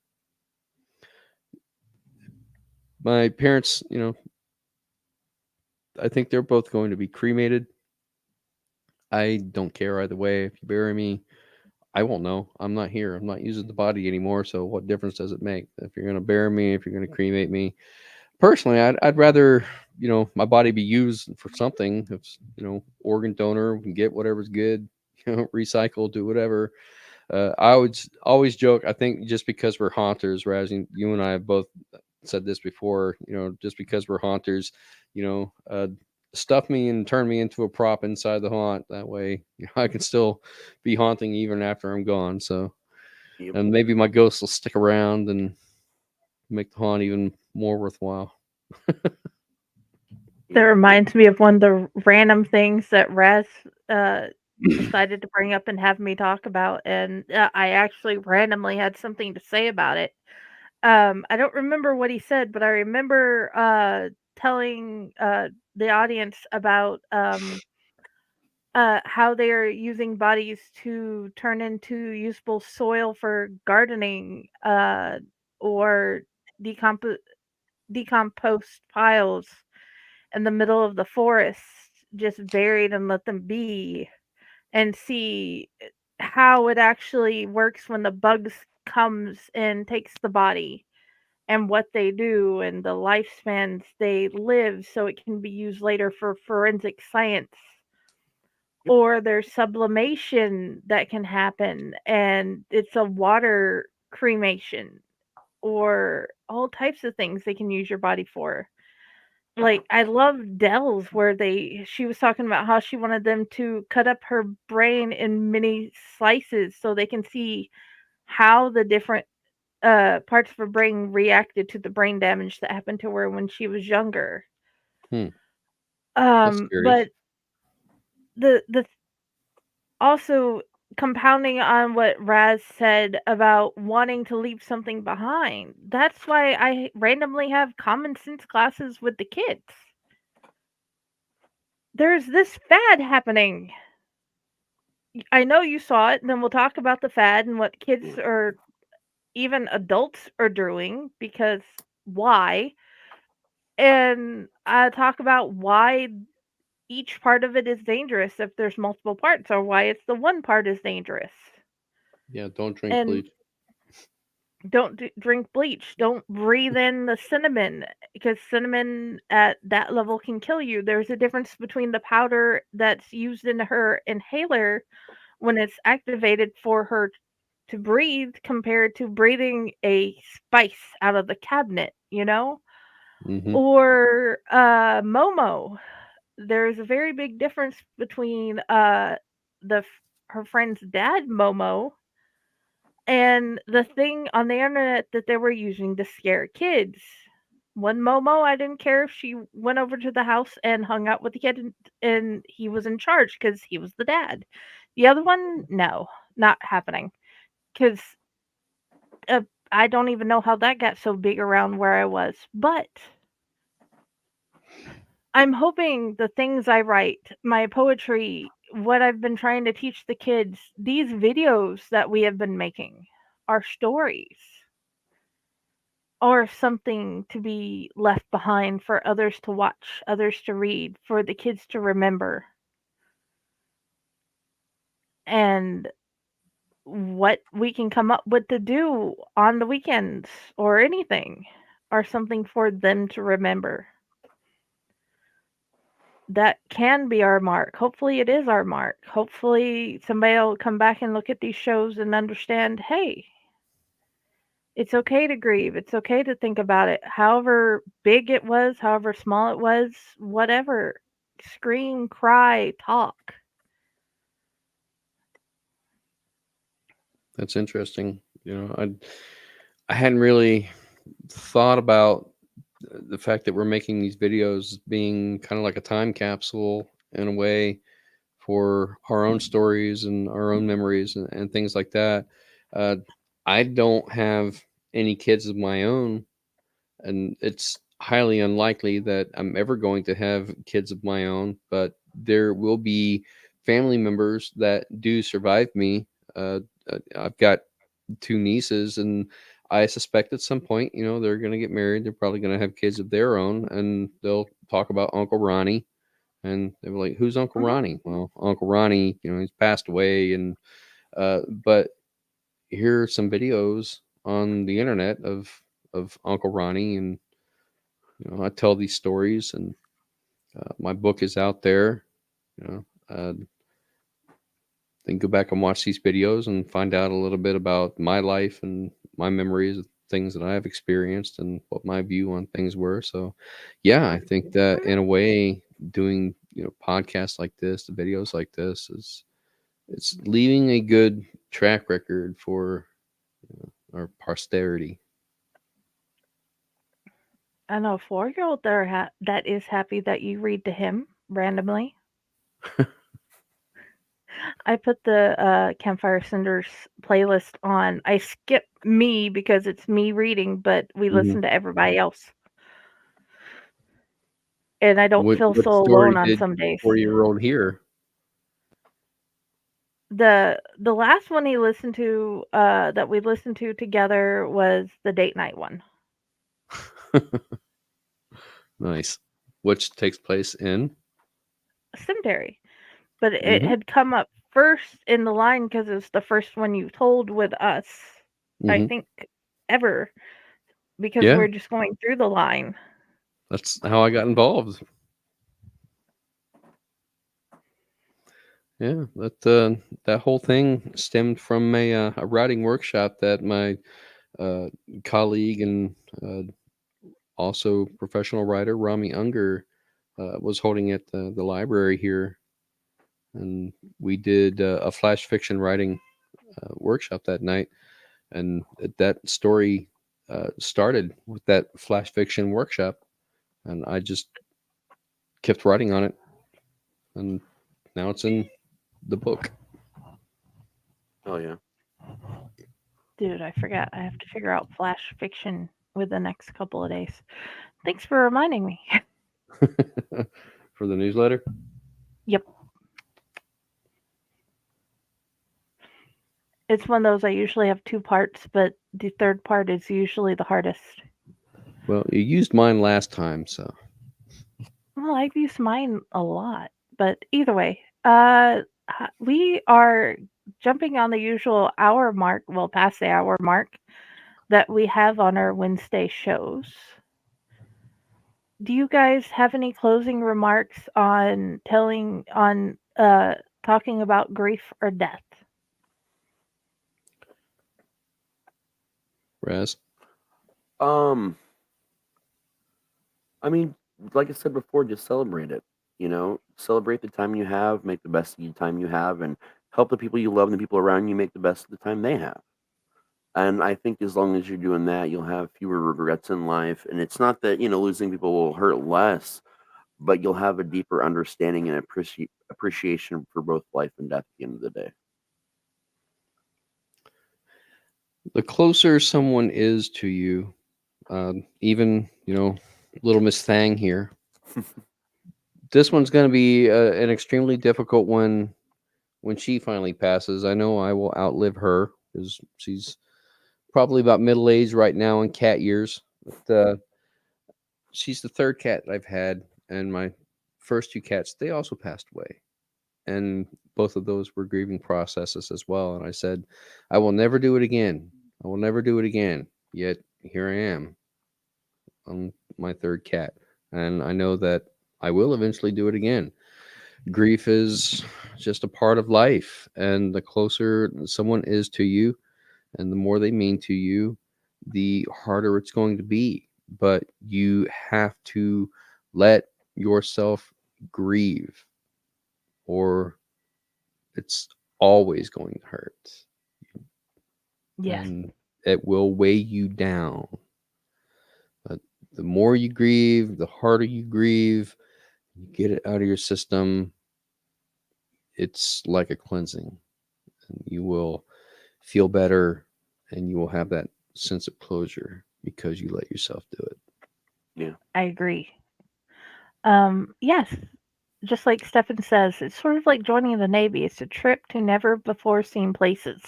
My parents, I think they're both going to be cremated. I don't care either way. If you bury me, I won't know. I'm not here. I'm not using the body anymore. So what difference does it make? If you're going to bury me, if you're going to cremate me, personally, I'd rather, my body be used for something. If, organ donor, we can get whatever's good, recycle, do whatever. I would always joke, I think just because we're haunters, Razzie, you and I have both said this before, just because we're haunters, you know, uh, stuff me and turn me into a prop inside the haunt. That way, I can still be haunting even after I'm gone. So, Yep. and maybe my ghost will stick around and make the haunt even more worthwhile. That Yep. reminds me of one of the random things that Raz uh, decided to bring up and have me talk about, and I actually randomly had something to say about it. I don't remember what he said, but I remember telling the audience about how they are using bodies to turn into usable soil for gardening, or decomp- decompost piles in the middle of the forest, just buried and let them be, and see how it actually works when the bugs comes and takes the body, and what they do and the lifespans they live, so it can be used later for forensic science, Yep. or there's sublimation that can happen and it's a water cremation, or all types of things they can use your body for. Like, I love Dell's where she was talking about how she wanted them to cut up her brain in mini slices so they can see how the different parts of her brain reacted to the brain damage that happened to her when she was younger. Hmm, that's But curious. the also, compounding on what Raz said about wanting to leave something behind. That's why I randomly have common sense classes with the kids. There's this fad happening. I know you saw it, and then we'll talk about the fad and what kids Yeah. or even adults are doing, because why? And I talk about why each part of it is dangerous if there's multiple parts, or why it's the one part is dangerous. Yeah, don't drink And bleach. don't drink bleach. Don't breathe in the cinnamon, because cinnamon at that level can kill you. There's a difference between the powder that's used in her inhaler when it's activated for her to breathe compared to breathing a spice out of the cabinet, you know? Mm-hmm. Or Momo. There's a very big difference between her friend's dad Momo and the thing on the internet that they were using to scare kids. One Momo, I didn't care if she went over to the house and hung out with the kid, and he was in charge because he was the dad. The other one, no, not happening. Because uh, I don't even know how that got so big around where I was. But I'm hoping the things I write, my poetry, what I've been trying to teach the kids, these videos that we have been making, our stories, or something to be left behind for others to watch, others to read, for the kids to remember. And what we can come up with to do on the weekends or anything, or something for them to remember. That can be our mark. Hopefully, it is our mark. Hopefully, somebody will come back and look at these shows and understand, hey, it's okay to grieve. It's okay to think about it. However big it was, however small it was, whatever. Scream, cry, talk. That's interesting. I hadn't really thought about the fact that we're making these videos being kind of like a time capsule in a way for our own stories and our own memories and things like that. Uh, I don't have any kids of my own, and it's highly unlikely that I'm ever going to have kids of my own, but there will be family members that do survive me. I've got two nieces, and I suspect at some point, they're going to get married. They're probably going to have kids of their own, and they'll talk about Uncle Ronnie. And they were like, "Who's Uncle Mhm. Ronnie?" Well, Uncle Ronnie, he's passed away, and but here are some videos on the internet of Uncle Ronnie, and I tell these stories, and my book is out there. You know, then go back and watch these videos and find out a little bit about my life and my memories of things that I've experienced and what my view on things were. So, yeah, I think that in a way, doing podcasts like this, the videos like this, it's leaving a good track record for our posterity. I know a 4-year-old that is happy that you read to him randomly. I put the Campfire Cinders playlist on. I skip me because it's me reading, but we Hmm. listen to everybody else. And I don't feel What so story alone on did some your days. 4-year old hear? The last one he listened to that we listened to together was the date night one. Nice. Which takes place in. Cemetery. But it Hmm. had come up first in the line because it was the first one you told with us, I Hmm. think, ever, because Yeah, we're just going through the line. that's how I got involved. Yeah, that whole thing stemmed from a writing workshop that my uh, colleague and uh, also professional writer Rami Unger was holding at the library here, and we did a flash fiction writing workshop that night, and that story started with that flash fiction workshop, and I just kept writing on it, and now it's in the book. Oh yeah. Dude, I forgot. I have to figure out flash fiction with the next couple of days. Thanks for reminding me. For the newsletter. Yep. It's one of those I usually have two parts, but the third part is usually the hardest. Well, you used mine last time, so. Well, I've used mine a lot, but either way, we are jumping on the usual hour mark, well, past the hour mark that we have on our Wednesday shows. Do you guys have any closing remarks on talking about grief or death? Raz. Um, I mean, like I said before, just celebrate it. Celebrate the time you have, make the best of the time you have, and help the people you love and the people around you make the best of the time they have. And I think as long as you're doing that, you'll have fewer regrets in life. And it's not that, losing people will hurt less, but you'll have a deeper understanding and appreciation for both life and death at the end of the day. The closer someone is to you, even, little Miss Thang here, this one's going to be an extremely difficult one when she finally passes. I know I will outlive her because she's probably about middle age right now in cat years. But, she's the third cat that I've had, and my first two cats, they also passed away. And both of those were grieving processes as well. And I said, I will never do it again. I will never do it again. Yet here I am on my third cat. And I know that I will eventually do it again. Grief is just a part of life. And the closer someone is to you and the more they mean to you, the harder it's going to be. But you have to let yourself grieve, or it's always going to hurt, Yes. and it will weigh you down. But the more you grieve, the harder you grieve, you get it out of your system. It's like a cleansing, and you will feel better, and you will have that sense of closure because you let yourself do it. Yeah. I agree. Yes, just like Stefan says, it's sort of like joining the Navy. It's a trip to never before seen places.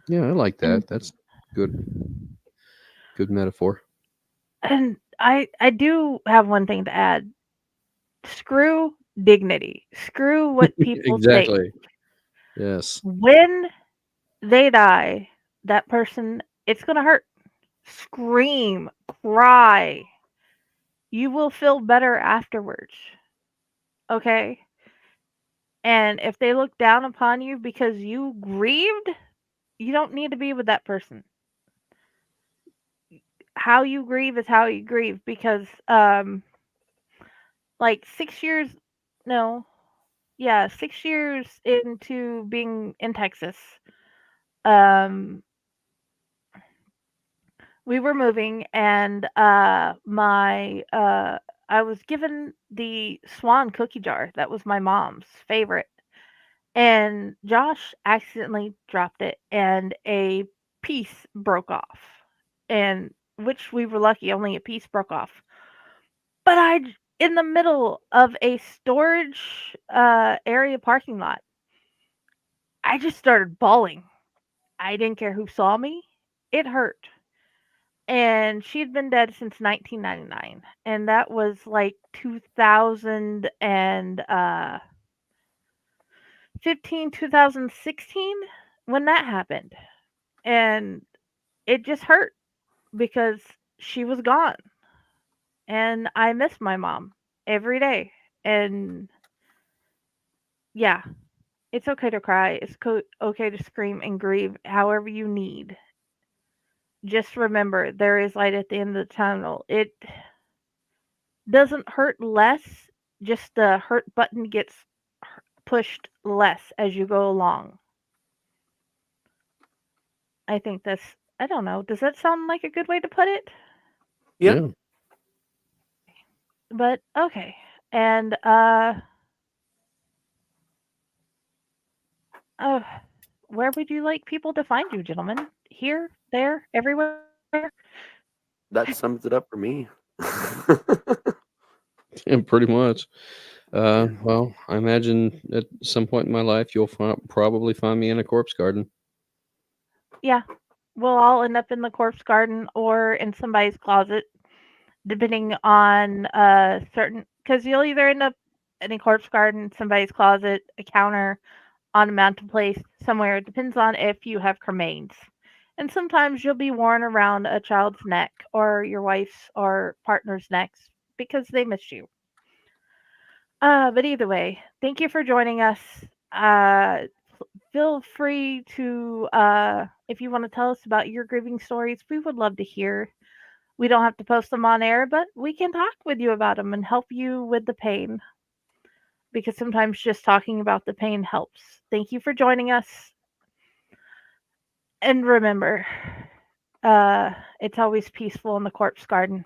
Yeah, I like And that. That's good. Good metaphor. and I do have one thing to add. Screw dignity. Screw what people think. Exactly. Yes. When they die, that person, it's going to hurt. Scream, cry. You will feel better afterwards. Okay? And if they look down upon you because you grieved, you don't need to be with that person. How you grieve is how you grieve because like 6 years, no, yeah, 6 years into being in Texas, um we were moving, and my I was given the swan cookie jar that was my mom's favorite, and Josh accidentally dropped it and a piece broke off, and which we were lucky only a piece broke off. But in the middle of a storage area parking lot, I just started bawling. I didn't care who saw me. It hurt. And she'd been dead since 1999, and that was like 2015, 2016 when that happened. And it just hurt because she was gone, and I miss my mom every day. And yeah, it's okay to cry. It's okay to scream and grieve however you need. Just remember, there is light at the end of the tunnel. It doesn't hurt less, just the hurt button gets pushed less as you go along. I think I don't know, does that sound like a good way to put it? Yeah. Yeah. But okay. And uh where would you like people to find you, gentlemen? Here, there, everywhere? That sums it up for me. Yeah, pretty much. Yeah. Well, I imagine at some point in my life you'll probably find me in a corpse garden. Yeah. We'll all end up in the corpse garden or in somebody's closet, depending on certain, because you'll either end up in a corpse garden, somebody's closet, a counter, on a mountain place, somewhere. It depends on if you have cremains. And sometimes you'll be worn around a child's neck or your wife's or partner's necks because they miss you. But either way, thank you for joining us. Uh, Feel free to, if you want to tell us about your grieving stories, we would love to hear. We don't have to post them on air, but we can talk with you about them and help you with the pain. Because sometimes just talking about the pain helps. Thank you for joining us. And remember, it's always peaceful in the corpse garden.